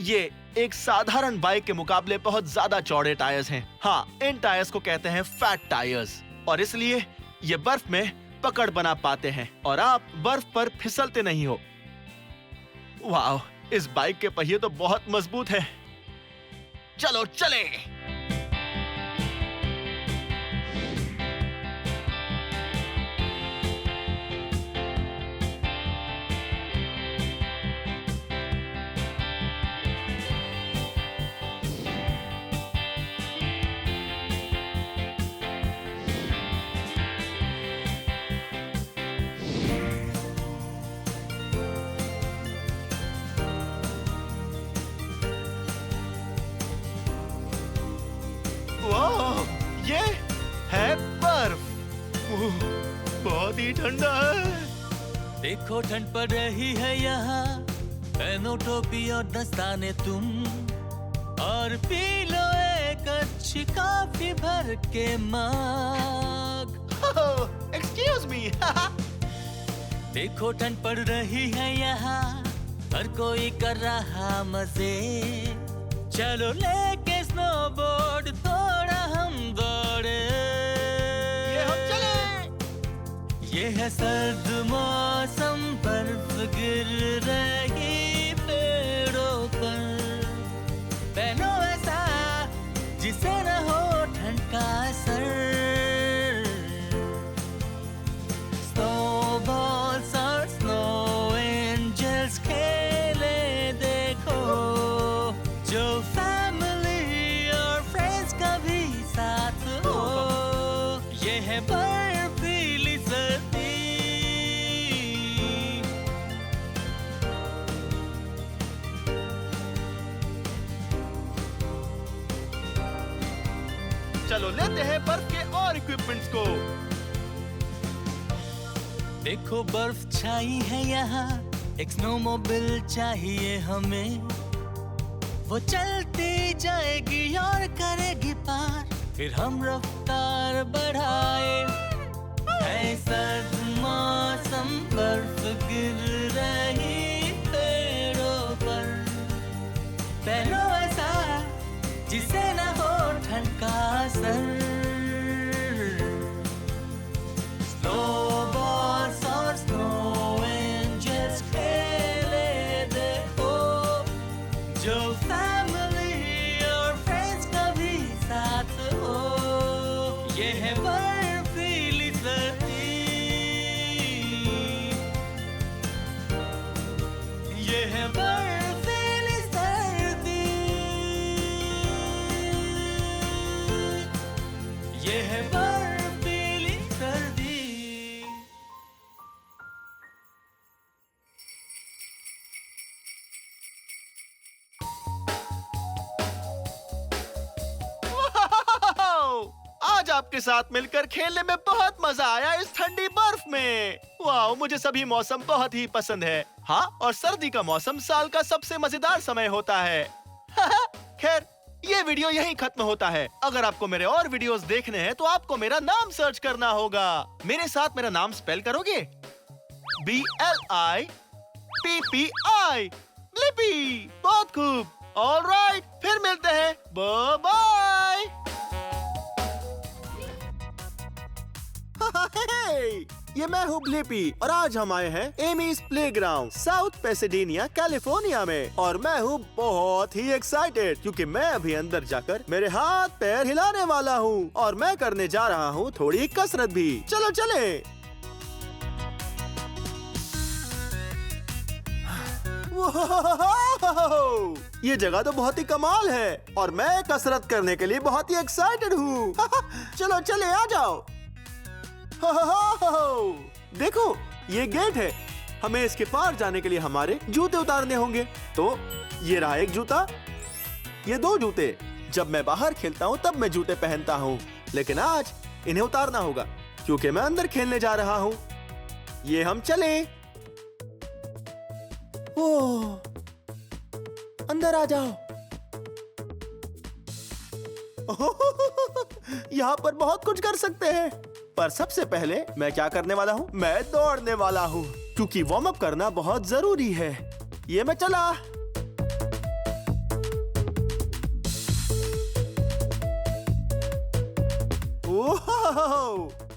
ये एक साधारण बाइक के मुकाबले बहुत ज्यादा चौड़े टायर्स हैं। हाँ, इन टायर्स को कहते हैं फैट टायर्स, और इसलिए ये बर्फ में पकड़ बना पाते हैं और आप बर्फ पर फिसलते नहीं हो। वाह, इस बाइक के पहिए तो बहुत मजबूत है। चलो चले। ये है बर्फ। बहुत ही ठंडा है। देखो ठंड पड़ रही है यहाँ, पहनो टोपी और दस्ताने तुम, और पी लो एक अच्छी कॉफी भर के मग। Excuse me. देखो ठंड पड़ रही है यहाँ, हर कोई कर रहा मजे। चलो लेके स्नोबोर्ड थोड़ा हम दौड़े। ये हम चले। ये है सर्द मौसम, बर्फ गिर रही पेड़ों पर। पहनो ऐसा जिसे न हो ठंड का असर। स्नोबॉल्स और स्नो एंजल्स खेले देखो, जो फैमिली और फ्रेंड्स का भी साथ हो। ये है बर्फीली सर्दी। चलो लेते हैं बर्फ के और इक्विपमेंट्स को। देखो बर्फ छाई है यहाँ, एक स्नोमोबिल चाहिए हमें। वो चलती जाएगी और करेगी पार, फिर हम रफ्तार बढ़ाए। है सर्द मौसम, बर्फ गिर रही पेड़ों पर। पहनो ऐसा जिसे न हो ठंड का असर। स्नोबॉल्स और स्नो एंजल्स खेले देखो, जो फैमिली और फ्रेंड्स का भी साथ हो। ये है बर्फीली सर्दी। ये है बर्फीली सर्दी। ये है बर्फीली सर्दी। वाओ! आज आपके साथ मिलकर खेलने में बहुत मजा आया इस ठंडी बर्फ में। वाह, मुझे सभी मौसम बहुत ही पसंद है। हाँ, और सर्दी का मौसम साल का सबसे मजेदार समय होता है। खैर, ये वीडियो यहीं खत्म होता है। अगर आपको मेरे और वीडियोस देखने हैं तो आपको मेरा नाम सर्च करना होगा। मेरे साथ मेरा नाम स्पेल करोगे? BLIPPI, Blippi. बहुत खूब। ऑलराइट, फिर मिलते हैं। Bye bye. ये मैं हूँ ब्लिपी और आज हम आए हैं Amy's playground, South Pasadena, California में। और मैं हूँ बहुत ही एक्साइटेड क्योंकि मैं अभी अंदर जाकर मेरे हाथ पैर हिलाने वाला हूँ और मैं करने जा रहा हूँ थोड़ी कसरत भी। चलो चले। ये जगह तो बहुत ही कमाल है और मैं कसरत करने के लिए बहुत ही एक्साइटेड हूँ। चलो चले, आ जाओ। देखो, ये गेट है। हमें इसके पार जाने के लिए हमारे जूते उतारने होंगे। तो ये रहा एक जूता, ये दो जूते, जब मैं बाहर खेलता हूँ तब मैं जूते पहनता हूँ, लेकिन आज इन्हें उतारना होगा क्योंकि मैं अंदर खेलने जा रहा हूँ। ये हम चले। ओह, अंदर आ जाओ। यहाँ पर बहुत कुछ कर सकते हैं, पर सबसे पहले मैं क्या करने वाला हूँ? मैं दौड़ने वाला हूँ क्योंकि वार्म अप करना बहुत जरूरी है। ये मैं चला।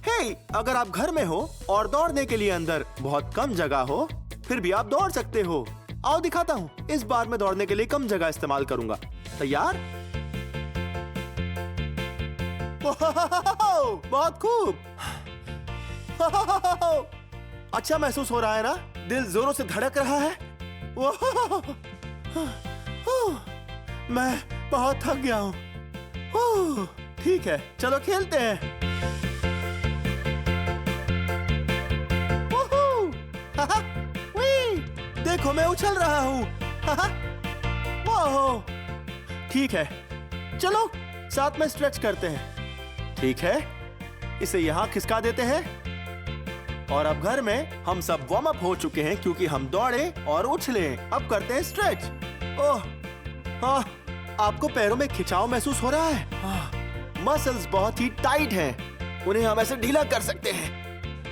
हे, अगर आप घर में हो और दौड़ने के लिए अंदर बहुत कम जगह हो, फिर भी आप दौड़ सकते हो। आओ दिखाता हूँ। इस बार मैं दौड़ने के लिए कम जगह इस्तेमाल करूंगा। तैयार? बहुत खूब। अच्छा महसूस हो रहा है ना? दिल जोरों से धड़क रहा है। मैं बहुत थक गया हूँ। ठीक है, चलो खेलते हैं। देखो मैं उछल रहा हूँ। ठीक है, चलो साथ में स्ट्रेच करते हैं। ठीक है, इसे यहाँ खिसका देते हैं। और अब घर में हम सब वार्म अप हो चुके हैं क्योंकि हम दौड़े और उछले। अब करते हैं स्ट्रेच। ओह, हाँ, आपको पैरों में खिंचाव महसूस हो रहा है? हाँ, मसल्स बहुत ही टाइट हैं, उन्हें हम ऐसे ढीला कर सकते हैं।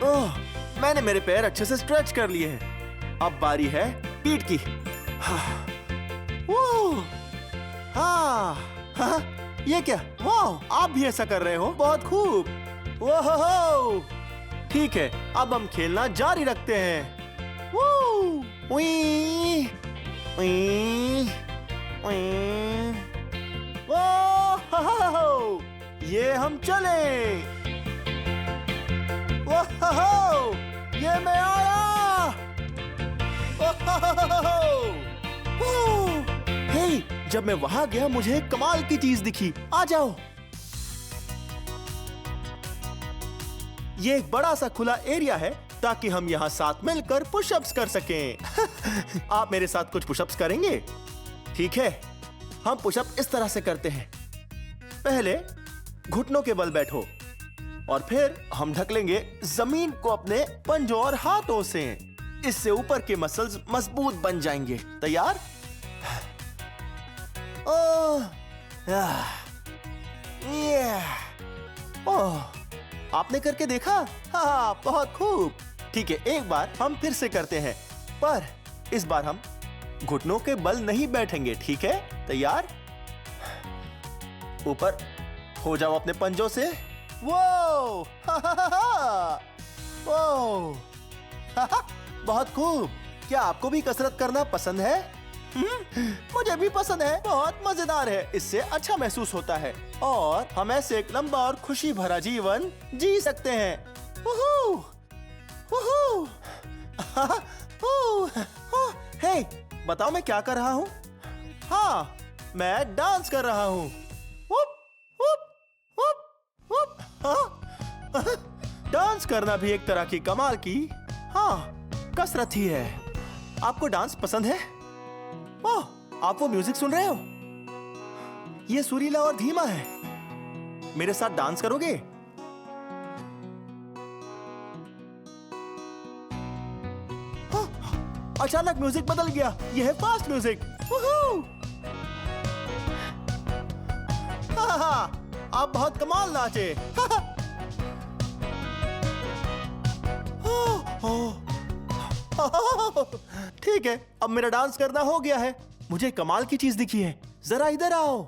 ओह, मैंने मेरे पैर अच्छे से स्ट्रेच कर लिए हैं। अब बारी है पीठ की। हाँ, ओह, हाँ, ये क्या? वाह, आप भी ऐसा कर रहे हो? बहुत खूब। ओह, ठीक है, अब हम खेलना जारी रखते हैं। उई, उई, उई। ओह, ये हम चले। ओह, ये मैं आया। हे, जब मैं वहां गया मुझे एक कमाल की चीज दिखी। आ जाओ। ये एक बड़ा सा खुला एरिया है ताकि हम यहाँ साथ मिलकर पुशअप्स कर सकें। आप मेरे साथ कुछ पुशअप्स करेंगे? ठीक है, हम पुशअप इस तरह से करते हैं। पहले घुटनों के बल बैठो और फिर हम ढक लेंगे जमीन को अपने पंजों और हाथों से। इससे ऊपर के मसल्स मजबूत बन जाएंगे। तैयार? ओह, आपने करके देखा? हाँ, बहुत खूब। ठीक है, एक बार हम फिर से करते हैं, पर इस बार हम घुटनों के बल नहीं बैठेंगे। ठीक है, तैयार? ऊपर हो जाओ अपने पंजों से। वो, वो, बहुत खूब। क्या आपको भी कसरत करना पसंद है? मुझे भी पसंद है, बहुत मजेदार है। इससे अच्छा महसूस होता है और हम ऐसे एक लंबा और खुशी भरा जीवन जी सकते हैं। Wuhu, Wuhu. हे, बताओ मैं क्या कर रहा हूँ? हाँ, मैं डांस कर रहा हूँ। डांस करना भी एक तरह की कमाल की, हाँ, कसरत ही है। आपको डांस पसंद है? ओह, आप वो म्यूजिक सुन रहे हो? ये सुरीला और धीमा है। मेरे साथ डांस करोगे? अचानक म्यूजिक बदल गया। यह है फास्ट म्यूजिक। आप बहुत कमाल नाचे। ठीक है, अब मेरा डांस करना हो गया है। मुझे कमाल की चीज दिखी है, जरा इधर आओ।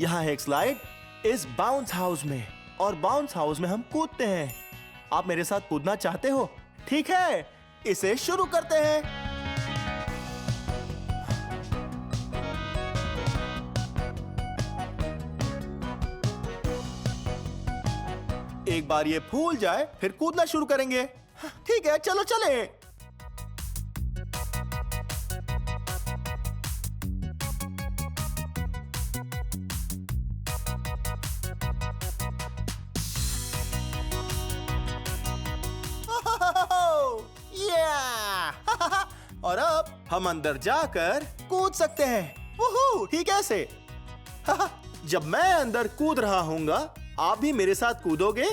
यहाँ है एक स्लाइड इस बाउंस हाउस में, और बाउंस हाउस में हम कूदते हैं। आप मेरे साथ कूदना चाहते हो? ठीक है, इसे शुरू करते हैं। एक बार ये फूल जाए फिर कूदना शुरू करेंगे। ठीक है, चलो चले। और अब हम अंदर जाकर कूद सकते हैं। वूहू, ठीक है ऐसे। जब मैं अंदर कूद रहा हूँगा, आप भी मेरे साथ कूदोगे?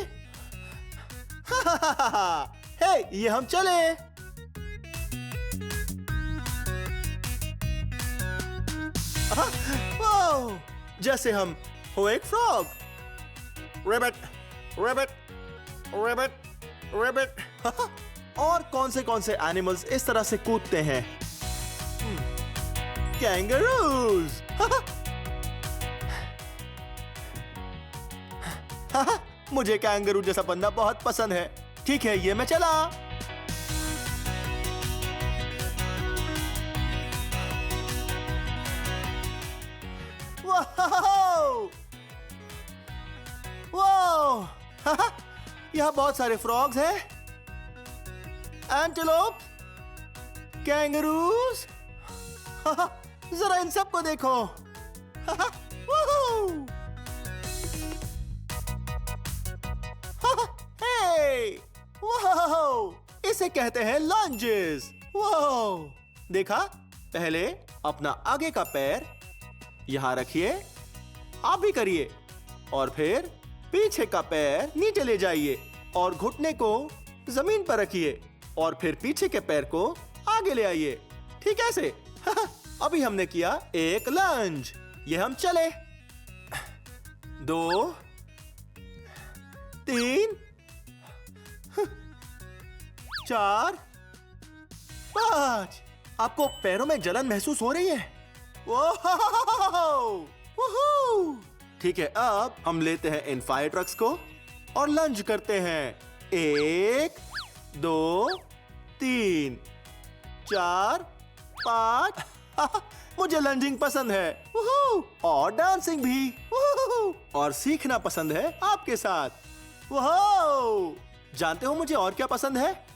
हे, ये हम चले। वाह, जैसे हम हो एक frog. Rabbit, rabbit, rabbit, rabbit. और कौन से एनिमल्स इस तरह से कूदते हैं? कैंगरूज। मुझे कैंगरू जैसा बनना बहुत पसंद है। ठीक है, ये मैं चला। वाह! वाह! यहाँ बहुत सारे फ्रॉग्स हैं, एंटीलोप, कैंगरूज। जरा इन सबको देखो। हे! वाह! इसे कहते हैं लंजेस। वाह! देखा? पहले अपना आगे का पैर यहां रखिए, आप भी करिए, और फिर पीछे का पैर नीचे ले जाइए और घुटने को जमीन पर रखिए, और फिर पीछे के पैर को आगे ले आइए। ठीक है ऐसे। अभी हमने किया एक लंज। ये हम चले। 2 3 4 5। आपको पैरों में जलन महसूस हो रही है? वूहू! ठीक है, अब हम लेते हैं इन फायर ट्रक्स को और लंज करते हैं। 1 2 3 4 5। मुझे लंजिंग पसंद है। वूहू! और डांसिंग भी। वूहू! और सीखना पसंद है आपके साथ। वूहू! जानते हो मुझे और क्या पसंद है?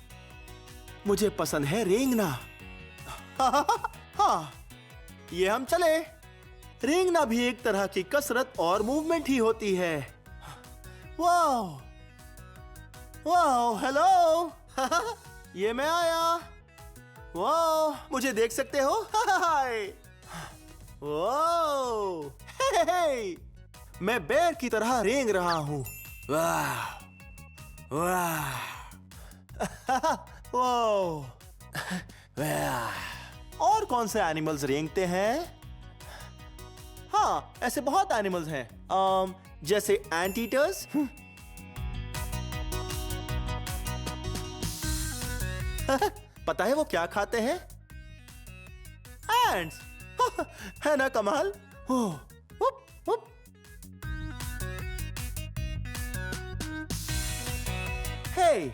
मुझे पसंद है रेंगना। हाँ, ये हम चले। रेंगना भी एक तरह की कसरत और मूवमेंट ही होती है। वाह! वाह! हेलो! ये मैं आया। वाह! मुझे देख सकते हो? हाय! वाह! हे! मैं बेर की तरह रेंग रहा हूँ। वाह! वाह! वाह! और कौन से एनिमल्स रेंगते हैं? हाँ, ऐसे बहुत एनिमल्स हैं, जैसे एंट ईटर्स। पता है वो क्या खाते हैं? एंट्स। है ना कमाल? Hoop, hoop. हे,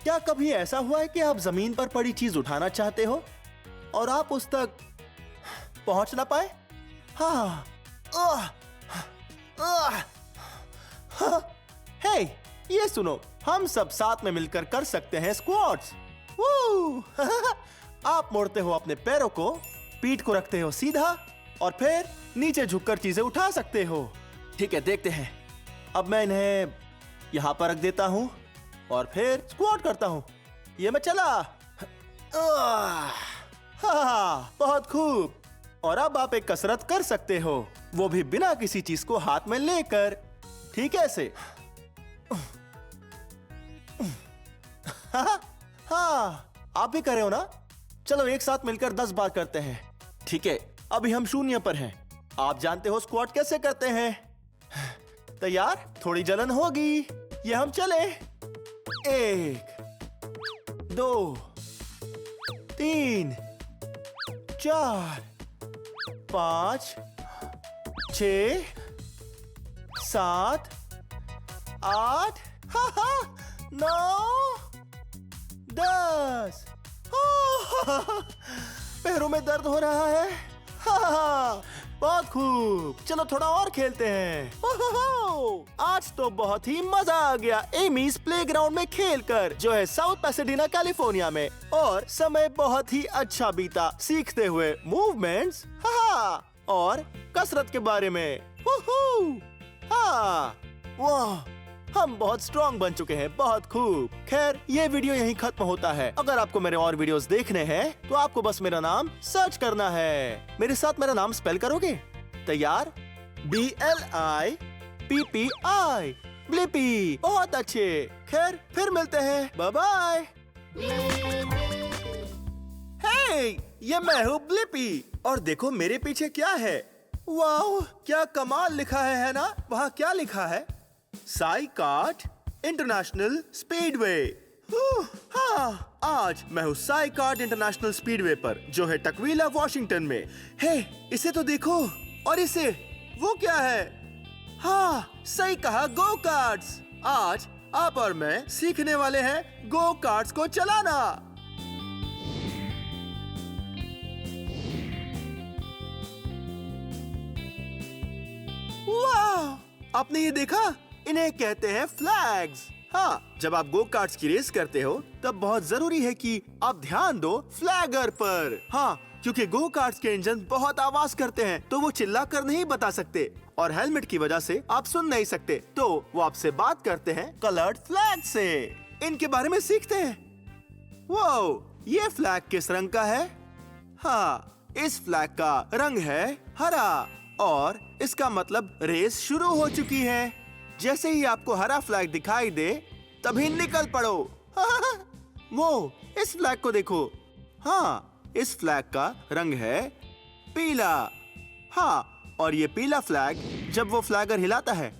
क्या कभी ऐसा हुआ है कि आप जमीन पर पड़ी चीज उठाना चाहते हो और आप उस तक पहुंच ना पाए? हाँ। हे, ये सुनो, हम सब साथ में मिलकर कर सकते हैं स्क्वाट्स। आप मोड़ते हो अपने पैरों को, पीठ को रखते हो सीधा और फिर नीचे झुककर चीजें उठा सकते हो। ठीक है, देखते हैं। अब मैं इन्हें यहां पर रख देता हूं और फिर स्क्वाट करता हूं। ये मैं चला। बहुत खूब। और अब आप एक कसरत कर सकते हो, वो भी बिना किसी चीज को हाथ में लेकर। ठीक है ऐसे। हाँ, आप भी कर रहे हो ना? चलो एक साथ मिलकर 10 बार करते हैं। ठीक है, अभी हम 0 पर हैं। आप जानते हो स्क्वाट कैसे करते हैं? तैयार? थोड़ी जलन होगी। ये हम चले। 1 2 3 4 5 6 7 8 9 10। पैरों में दर्द हो रहा है। बहुत खूब। चलो थोड़ा और खेलते हैं। आज तो बहुत ही मजा आ गया एमीज प्लेग्राउंड में खेलकर, जो है साउथ पैसाडीना कैलिफोर्निया में। और समय बहुत ही अच्छा बीता सीखते हुए मूवमेंट्स और कसरत के बारे में। हाँ, वाह, हम बहुत स्ट्रॉन्ग बन चुके हैं, बहुत खूब। खैर, ये वीडियो यहीं खत्म होता है। अगर आपको मेरे और वीडियोस देखने हैं तो आपको बस मेरा नाम सर्च करना है। मेरे साथ मेरा नाम स्पेल करोगे? तैयार? BLIPPI, Blippi. बहुत अच्छे। खैर, फिर मिलते हैं। Bye bye. हे, ये मैं हूँ ब्लिपी, और देखो मेरे पीछे क्या है। वाह, क्या कमाल लिखा है ना? वहाँ क्या लिखा है? Sai cart international speedway. हाँ, आज मैं हूँ साई कार्ट इंटरनेशनल स्पीडवे पर, जो है टकवीला, वॉशिंगटन में। हे, इसे तो देखो, और इसे, वो क्या है? हाँ, सही कहा, गो कार्ट्स। आज आप और मैं सीखने वाले हैं गो कार्ट्स को चलाना। वाह, आपने ये देखा? इन्हें कहते हैं फ्लैग्स। हाँ, जब आप गो कार्ट्स की रेस करते हो तब बहुत जरूरी है कि आप ध्यान दो फ्लैगर पर। हाँ, क्योंकि गो कार्ट्स के इंजन बहुत आवाज करते हैं, तो वो चिल्ला कर नहीं बता सकते, और हेलमेट की वजह से आप सुन नहीं सकते, तो वो आपसे बात करते हैं कलर्ड फ्लैग से। इनके बारे में सीखते हैं। वो, ये फ्लैग किस रंग का है? हाँ, इस फ्लैग का रंग है हरा, और इसका मतलब रेस शुरू हो चुकी है। जैसे ही आपको हरा फ्लैग दिखाई दे, तभी निकल पड़ो। वो, इस फ्लैग को देखो। हाँ, इस फ्लैग का रंग है पीला। हाँ, और ये पीला फ्लैग जब वो फ्लैगर हिलाता है,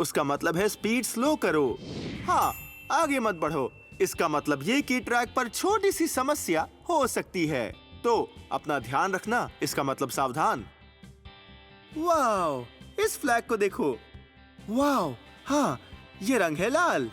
उसका मतलब है स्पीड स्लो करो। हाँ, आगे मत बढ़ो। इसका मतलब ये कि ट्रैक पर छोटी सी समस्या हो सकती है, तो अपना ध्यान रखना। इसका मतलब सावधान। वाओ, इस फ्लैग को देखो। वाओ, हाँ, ये रंग है लाल,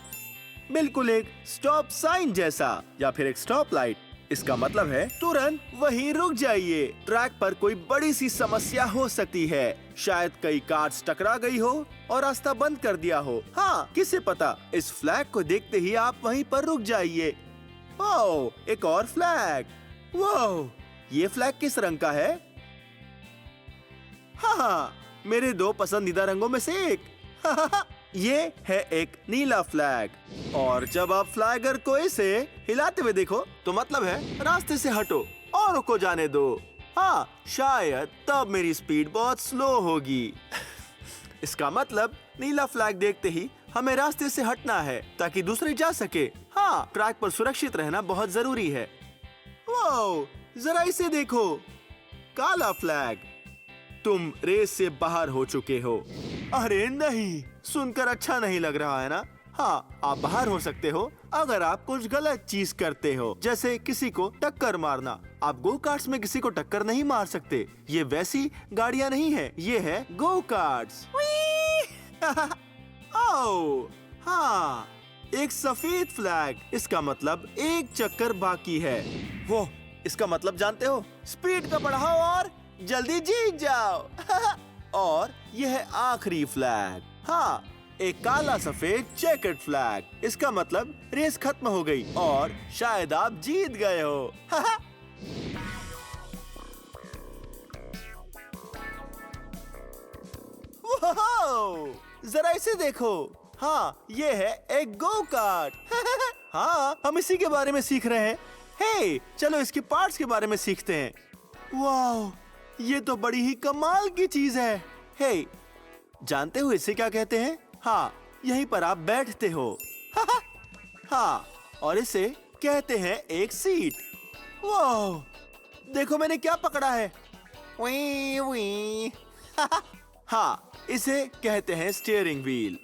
बिल्कुल एक स्टॉप साइन जैसा, या फिर एक स्टॉप लाइट। इसका मतलब है तुरंत वहीं रुक जाइए। ट्रैक पर कोई बड़ी सी समस्या हो सकती है, शायद कई कार्स टकरा गई हो और रास्ता बंद कर दिया हो। हाँ, किसे पता। इस फ्लैग को देखते ही आप वहीं पर रुक जाइए। ओह, एक और फ्लैग। वाह, ये फ्लैग किस रंग का है? हाँ, मेरे दो पसंदीदा रंगों में से एक। ये है एक नीला फ्लैग, और जब आप फ्लैगर को इसे हिलाते हुए देखो, तो मतलब है रास्ते से हटो और को जाने दो। हाँ, शायद तब मेरी स्पीड बहुत स्लो होगी। इसका मतलब नीला फ्लैग देखते ही हमें रास्ते से हटना है, ताकि दूसरे जा सके। हाँ, ट्रैक पर सुरक्षित रहना बहुत जरूरी है। वो, जरा इसे देखो, काला फ्लैग। तुम रेस से बाहर हो चुके हो। अरे नहीं, सुनकर अच्छा नहीं लग रहा है ना? हाँ, आप बाहर हो सकते हो अगर आप कुछ गलत चीज करते हो, जैसे किसी को टक्कर मारना। आप गो कार्ट्स में किसी को टक्कर नहीं मार सकते। ये वैसी गाड़ियाँ नहीं है, ये है गो कार्ट्स। ओह, हाँ, एक सफेद फ्लैग। इसका मतलब एक चक्कर बाकी है। वो, इसका मतलब जानते हो? स्पीड का बढ़ाओ और जल्दी जीत जाओ। और यह है आखिरी फ्लैग। हाँ, एक काला सफेद चेकर्ड फ्लैग। इसका मतलब रेस खत्म हो गई और शायद आप जीत गए हो। जरा इसे देखो। हाँ, ये है एक गो कार्ट। हाँ, हम इसी के बारे में सीख रहे हैं। हे, चलो इसके पार्ट्स के बारे में सीखते हैं। वाह, ये तो बड़ी ही कमाल की चीज है। हे, जानते हो इसे क्या कहते हैं? हाँ, यहीं पर आप बैठते हो। हाँ, और इसे कहते हैं एक सीट। वाह, देखो मैंने क्या पकड़ा है। वी वी। हाँ, इसे कहते हैं स्टीयरिंग व्हील।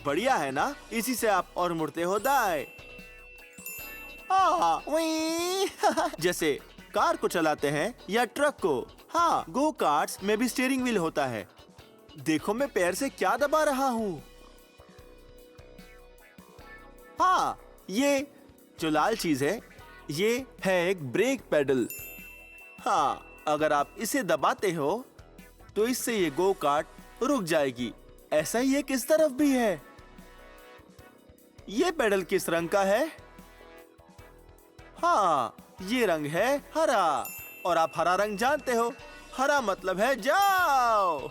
बढ़िया है ना? इसी से आप और मुड़ते हो दाएं। हाँ, वी। जैसे कार को चलाते हैं या ट्रक को। हाँ, गो कार्ट्स में भी स्टीयरिंग व्हील होता है। देखो मैं पैर से क्या दबा रहा हूँ। हाँ, ये जो लाल चीज है, ये है एक ब्रेक पेडल। हाँ, अगर आप इसे दबाते हो तो इससे ये गो कार्ट रुक जाएगी। ऐसा ही एक इस तरफ भी है। ये पेडल किस रंग का है? हाँ, ये रंग है हरा। और आप हरा रंग जानते हो, हरा मतलब है जाओ।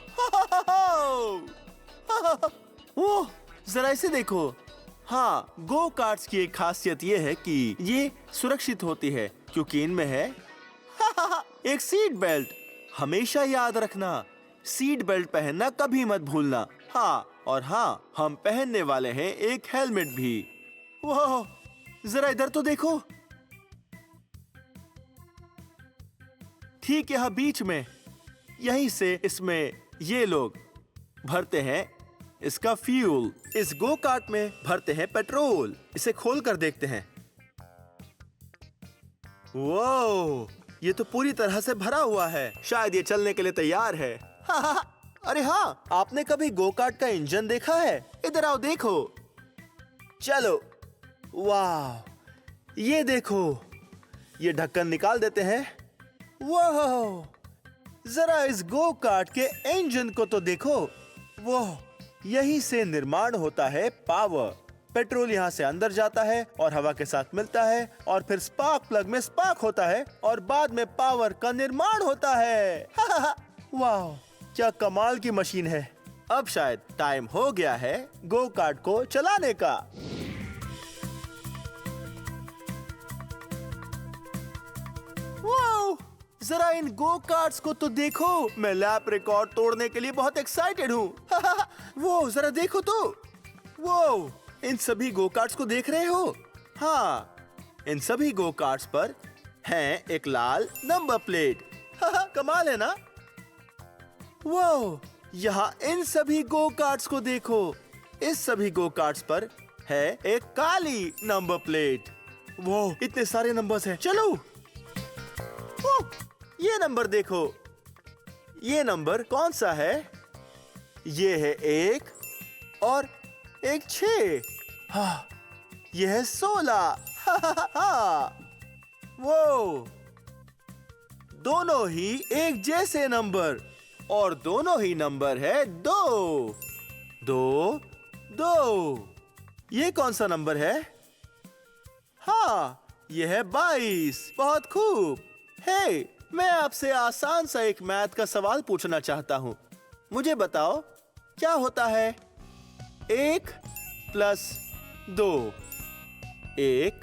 ओह, जरा इसे देखो। हाँ, गो कार्ट्स की एक खासियत ये है कि ये सुरक्षित होती है क्योंकि इनमें है एक सीट बेल्ट। हमेशा याद रखना, सीट बेल्ट पहनना कभी मत भूलना। हाँ, और हाँ, हम पहनने वाले हैं एक हेलमेट भी। वाह, जरा इधर तो देखो। ठीक यहाँ बीच में, यहीं से इसमें ये लोग भरते हैं इसका फ्यूल। इस गो कार्ट में भरते हैं पेट्रोल। इसे खोल कर देखते हैं। वो ये तो पूरी तरह से भरा हुआ है। शायद ये चलने के लिए तैयार है। अरे हाँ, आपने कभी गो कार्ट का इंजन देखा है? इधर आओ देखो। चलो। वाह, ये देखो। ये ढक्कन निकाल देते हैं। वाह, जरा इस गो कार्ट के इंजन को तो देखो। वाह, यहीं से निर्माण होता है पावर। पेट्रोल यहाँ से अंदर जाता है और हवा के साथ मिलता है और फिर स्पार्क प्लग में स्पार्क होता है और बाद में पावर का निर्माण होता है। वाह, क्या कमाल की मशीन है। अब शायद टाइम हो गया है गो कार्ट को चलाने का। वाह, जरा इन गो कार्ट्स को तो देखो। मैं लैप रिकॉर्ड तोड़ने के लिए बहुत एक्साइटेड हूँ। वो जरा देखो तो। वो इन सभी गो कार्ट्स को देख रहे हो? हाँ, इन सभी गो कार्ट्स पर है एक लाल नंबर प्लेट। कमाल है ना? वो यहाँ इन सभी गो कार्ट्स को देखो। इस सभी गो कार्ट्स पर है एक काली नंबर प्लेट। वो इतने सारे नंबर्स हैं। चलो, ये नंबर देखो। ये नंबर कौन सा है? ये है 1 और 6। हाँ, ये है 16। वो दोनों ही एक जैसे नंबर और दोनों ही नंबर है 2 2 2। ये कौन सा नंबर है? हाँ, ये है 22। बहुत खूब। हे, मैं आपसे आसान सा एक मैथ का सवाल पूछना चाहता हूँ। मुझे बताओ क्या होता है 1 प्लस 2? 1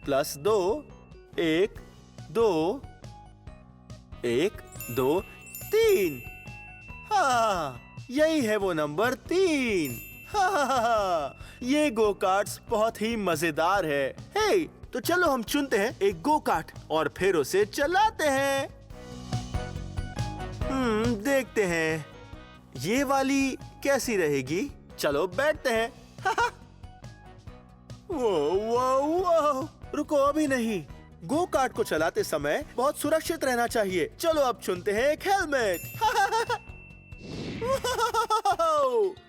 प्लस 2, 1 2 1 2 3। हाँ, यही है वो नंबर 3। हाँ, ये गो कार्ट्स बहुत ही मजेदार है। हे, तो चलो हम चुनते हैं एक गो कार्ट और फिर उसे चलाते हैं। देखते हैं ये वाली कैसी रहेगी। चलो बैठते हैं। वो रुको, अभी नहीं। गो कार्ट को चलाते समय बहुत सुरक्षित रहना चाहिए। चलो अब चुनते हैं एक हेलमेट।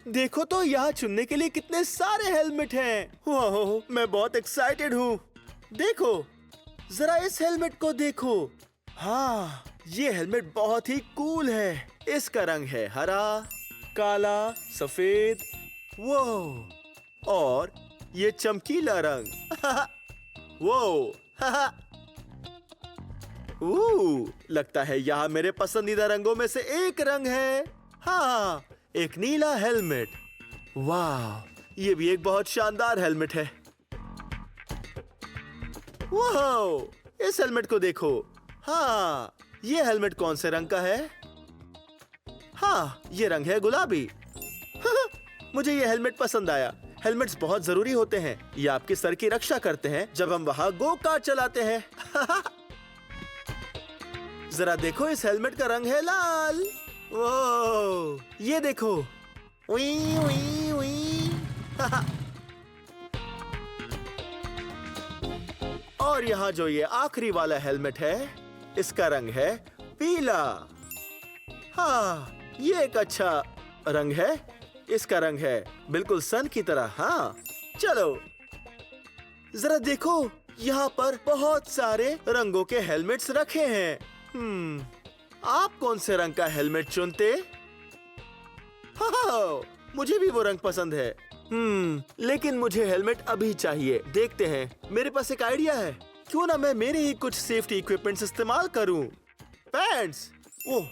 देखो तो यहाँ चुनने के लिए कितने सारे हेलमेट हैं। वाह, मैं बहुत एक्साइटेड हूँ। देखो, जरा इस हेलमेट को देखो। हाँ, ये हेलमेट बहुत ही कूल है। इसका रंग है हरा, काला, सफेद, वो और ये चमकीला रंग। वो लगता है यहाँ मेरे पसंदीदा रंगों में से एक रंग है। हाँ, एक नीला हेलमेट। वाह, ये भी एक बहुत शानदार हेलमेट है। वाह, इस हेलमेट को देखो। हाँ, ये हेलमेट कौन से रंग का है? हाँ, ये रंग है गुलाबी। मुझे ये हेलमेट पसंद आया। हेलमेट्स बहुत जरूरी होते हैं। ये आपके सर की रक्षा करते हैं जब हम वहाँ गो कार्ट चलाते हैं। जरा देखो, इस हेलमेट का रंग है लाल। वो ये देखो। उई, उई, उई। और यहाँ जो ये आखिरी वाला हेलमेट है, इसका रंग है पीला। हाँ, ये एक अच्छा रंग है। इसका रंग है बिल्कुल सन की तरह। हाँ, चलो जरा देखो, यहाँ पर बहुत सारे रंगों के हेलमेट्स रखे हैं। आप कौन से रंग का हेलमेट चुनते? हाँ, मुझे भी वो रंग पसंद है। लेकिन मुझे हेलमेट अभी चाहिए। देखते हैं, मेरे पास एक आइडिया है। क्यों ना मैं मेरे ही कुछ सेफ्टी इक्विपमेंट्स इस्तेमाल करूं। पैंट्स, ओह,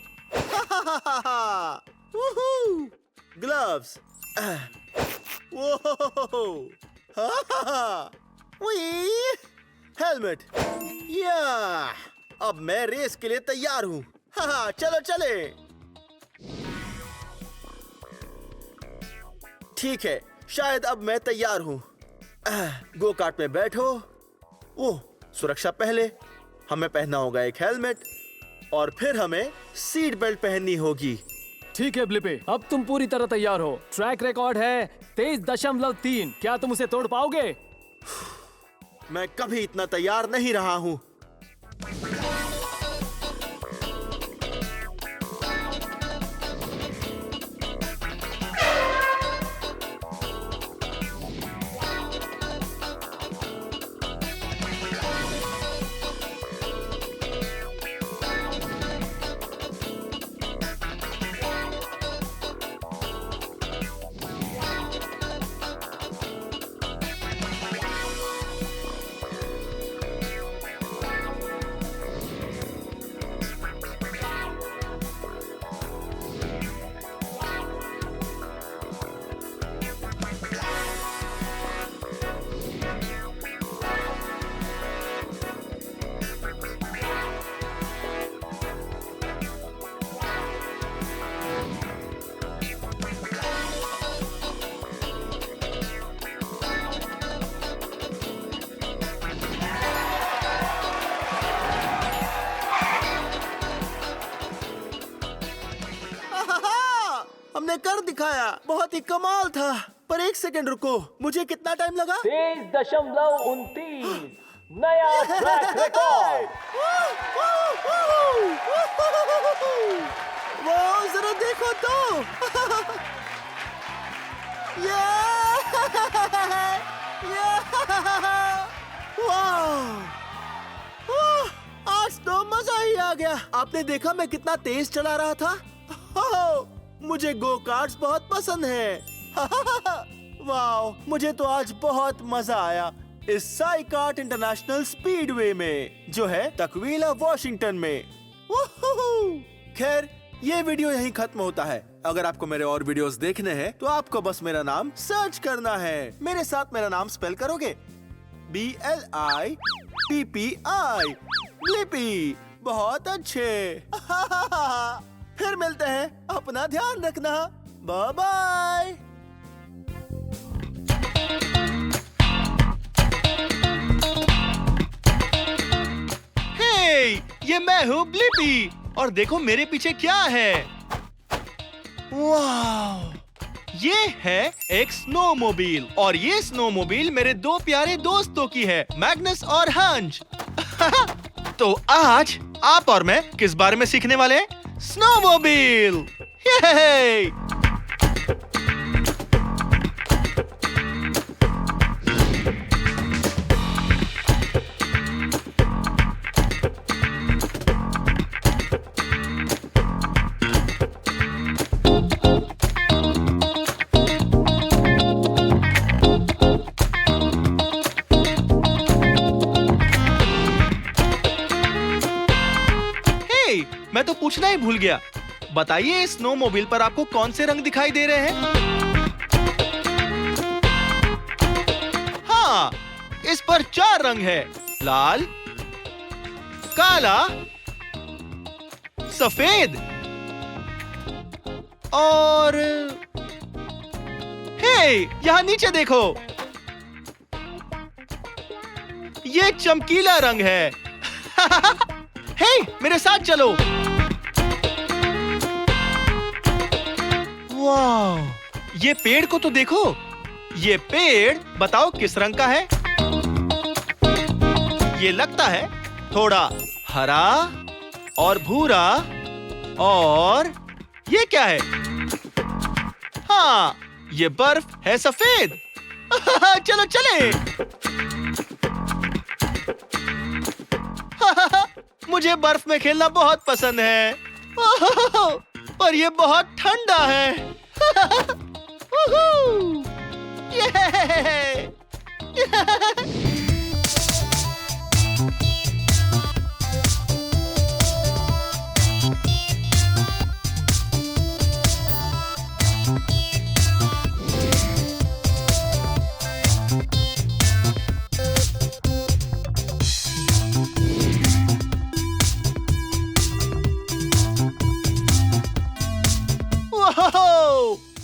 ग्लव्स, वो हेलमेट या अब मैं रेस के लिए तैयार हूँ। हाँ चलो चले। ठीक है, शायद अब मैं तैयार हूँ। गो कार्ट में बैठो। ओह, सुरक्षा पहले हमें पहनना होगा एक हेलमेट और फिर हमें सीट बेल्ट पहननी होगी। ठीक है ब्लिपी, अब तुम पूरी तरह तैयार हो। ट्रैक रिकॉर्ड है 23.3। क्या तुम उसे तोड़ पाओगे? मैं कभी इतना तैयार नहीं रहा हूँ। हमने कर दिखाया, बहुत ही कमाल था। पर एक सेकंड रुको, मुझे कितना टाइम लगा? 23.29 नया ट्रैक रिकॉर्ड। वो जरा देखो तो। आज तो मजा ही आ गया। आपने देखा मैं कितना तेज चला रहा था? मुझे गो कार्ट्स बहुत पसंद है। वाह, मुझे तो आज बहुत मजा आया इस साई कार्ट इंटरनेशनल स्पीडवे में, जो है तकवीला वॉशिंगटन में। खैर, ये वीडियो यहीं खत्म होता है। अगर आपको मेरे और वीडियोस देखने हैं तो आपको बस मेरा नाम सर्च करना है। मेरे साथ मेरा नाम स्पेल करोगे, BLIPPI, ब्लिपी। बहुत अच्छे। फिर मिलते हैं, अपना ध्यान रखना। Bye bye. हे, ये मैं हूँ ब्लिपी और देखो मेरे पीछे क्या है। वाह, ये है एक स्नोमोबिल और ये स्नोमोबिल मेरे दो प्यारे दोस्तों की है, मैग्नस और हंच। तो आज आप और मैं किस बारे में सीखने वाले हैं? स्नोमोबिल। ये मैं तो पूछना ही भूल गया। बताइए, स्नोमोबिल पर आपको कौन से रंग दिखाई दे रहे हैं? हाँ, इस पर 4 रंग है, लाल, काला, सफेद और हे, यहाँ नीचे देखो, ये चमकीला रंग है। हे, मेरे साथ चलो। वाह, ये पेड़ को तो देखो। ये पेड़ बताओ किस रंग का है? ये लगता है थोड़ा हरा और भूरा। और ये क्या है? हाँ, ये बर्फ है, सफेद। चलो चले। मुझे बर्फ में खेलना बहुत पसंद है। और ये बहुत ठंडा है।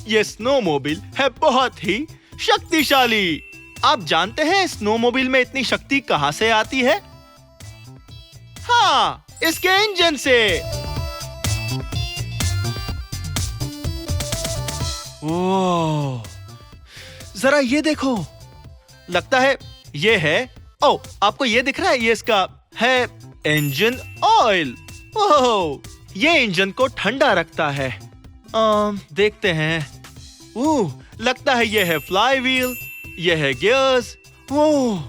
ये स्नोमोबिल है बहुत ही शक्तिशाली। आप जानते हैं स्नोमोबिल में इतनी शक्ति कहां से आती है? हाँ, इसके इंजन से। ओह, जरा ये देखो, लगता है ये है, ओ, आपको ये दिख रहा है, ये इसका है इंजन ऑयल। ओह, ये इंजन को ठंडा रखता है। देखते हैं। लगता है ये है फ्लाई व्हील, ये है गियर्स। ओह,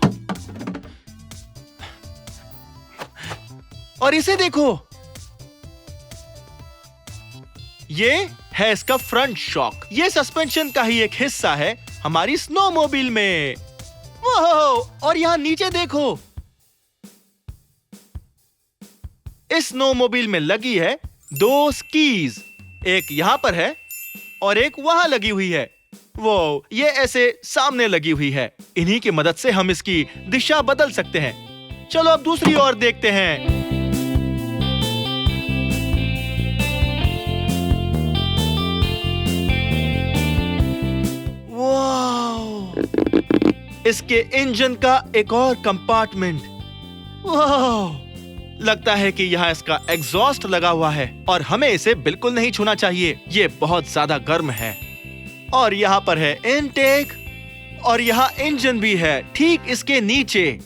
और इसे देखो, ये है इसका फ्रंट शॉक। ये सस्पेंशन का ही एक हिस्सा है हमारी स्नोमोबिल में। ओह, और यहां नीचे देखो, इस स्नोमोबिल में लगी है 2 स्कीज, एक यहां पर है और एक वहां लगी हुई है। वो ये ऐसे सामने लगी हुई है। इन्हीं की मदद से हम इसकी दिशा बदल सकते हैं। चलो अब दूसरी ओर देखते हैं। वाह! इसके इंजन का एक और कंपार्टमेंट। वाह! लगता है कि यहाँ इसका एग्जॉस्ट लगा हुआ है और हमें इसे बिल्कुल नहीं छूना चाहिए। ये बहुत ज्यादा गर्म है। और यहाँ पर है इनटेक और यहाँ इंजन भी है ठीक इसके नीचे।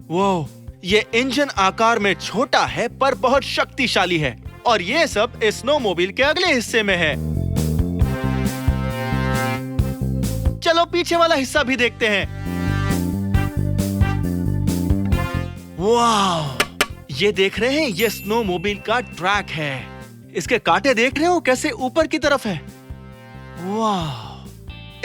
वो ये इंजन आकार में छोटा है पर बहुत शक्तिशाली है और ये सब इस स्नोमोबिल के अगले हिस्से में है। चलो पीछे वाला हिस्सा भी देखते हैं। वाह! ये देख रहे हैं, ये स्नोमोबिल का ट्रैक है। इसके कांटे देख रहे हो कैसे ऊपर की तरफ है। वाह!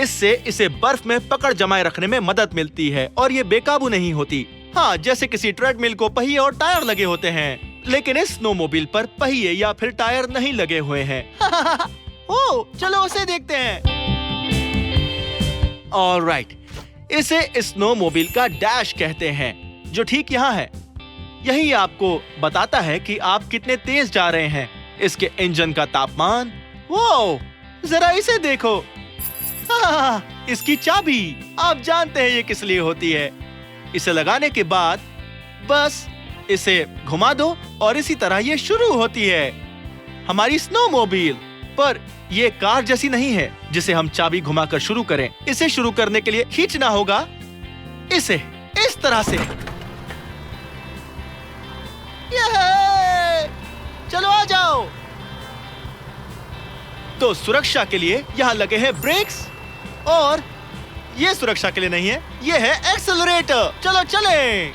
इससे इसे बर्फ में पकड़ जमाए रखने में मदद मिलती है और ये बेकाबू नहीं होती। हाँ, जैसे किसी ट्रेडमिल को पहिए और टायर लगे होते हैं, लेकिन इस स्नोमोबिल पर पहिए या फिर टायर नहीं लगे हुए हैं। ओ, चलो उसे देखते हैं। ऑलराइट, इसे स्नोमोबिल का डैश कहते हैं, जो ठीक यहाँ है। यही आपको बताता है कि आप कितने तेज जा रहे हैं। इसके इंजन का तापमान। वो जरा इसे देखो। इसकी चाबी, आप जानते हैं ये किस लिए होती है। इसे लगाने के बाद बस इसे घुमा दो और इसी तरह ये शुरू होती है हमारी स्नोमोबिल। पर ये कार जैसी नहीं है जिसे हम चाबी घुमाकर शुरू करें। इसे शुरू करने के लिए खींचना होगा इसे इस तरह से। चलो आ जाओ। तो सुरक्षा के लिए यहाँ लगे हैं ब्रेक्स और ये सुरक्षा के लिए नहीं है, ये है एक्सेलरेटर। चलो चलें।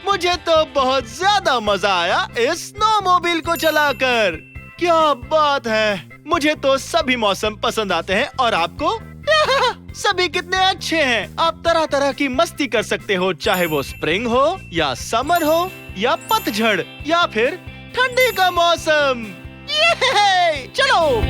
मुझे तो बहुत ज्यादा मजा आया इस स्नोमोबिल को चलाकर। क्या बात है। मुझे तो सभी मौसम पसंद आते हैं। और आपको? सभी कितने अच्छे हैं। आप तरह तरह की मस्ती कर सकते हो, चाहे वो स्प्रिंग हो या समर हो या पतझड़ या फिर ठंडी का मौसम। चलो।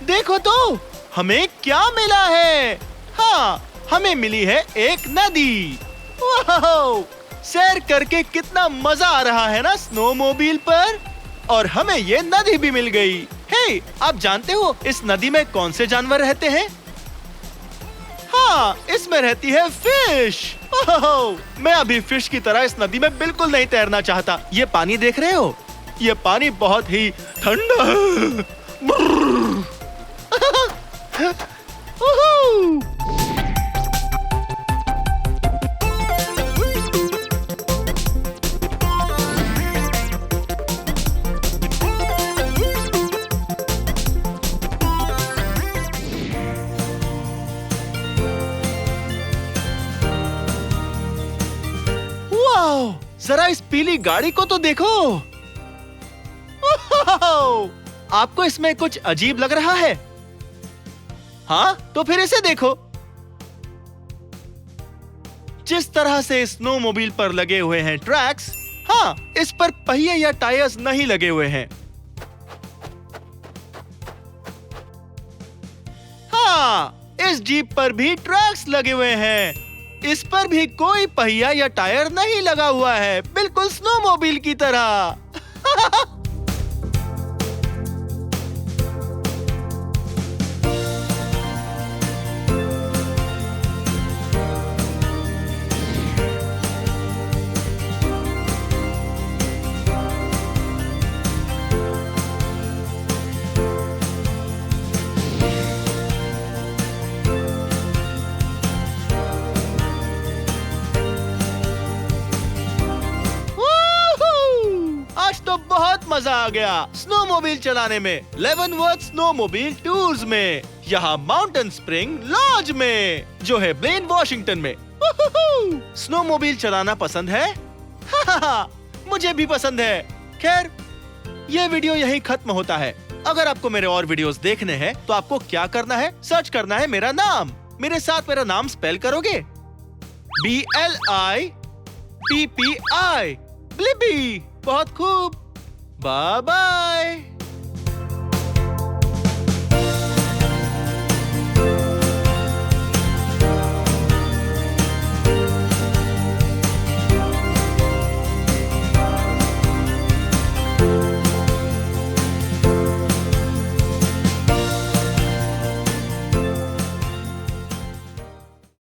देखो तो हमें क्या मिला है। हाँ, हमें मिली है एक नदी। वाह! सैर करके कितना मजा आ रहा है ना स्नोमोबिल पर। और हमें ये नदी भी मिल गई। हे, आप जानते हो इस नदी में कौन से जानवर रहते हैं? हाँ, इसमें रहती है फिश। मैं अभी फिश की तरह इस नदी में बिल्कुल नहीं तैरना चाहता। ये पानी देख रहे हो? ये पानी बहुत ही ठंडा है। जरा इस पीली गाड़ी को तो देखो। ओहो! आपको इसमें कुछ अजीब लग रहा है? हाँ, तो फिर इसे देखो। जिस तरह से स्नोमोबाइल पर लगे हुए हैं ट्रैक्स, हाँ, इस पर पहिए या टायर्स नहीं लगे हुए हैं। हाँ, इस जीप पर भी ट्रैक्स लगे हुए हैं। इस पर भी कोई पहिया या टायर नहीं लगा हुआ है, बिल्कुल स्नोमोबाइल की तरह। आज तो बहुत मजा आ गया स्नोमोबाइल चलाने में, लेवनवर्थ स्नोमोबाइल टूर्स में, यहाँ माउंटेन स्प्रिंग लॉज में, जो है ब्लेन वॉशिंगटन में। स्नोमोबाइल चलाना पसंद है? मुझे भी पसंद है। खैर, ये वीडियो यहीं खत्म होता है। अगर आपको मेरे और वीडियोस देखने हैं तो आपको क्या करना है? सर्च करना है मेरा नाम। मेरे साथ मेरा नाम स्पेल करोगे? BLIPPI, Blippi. बहुत खूब। Bye bye.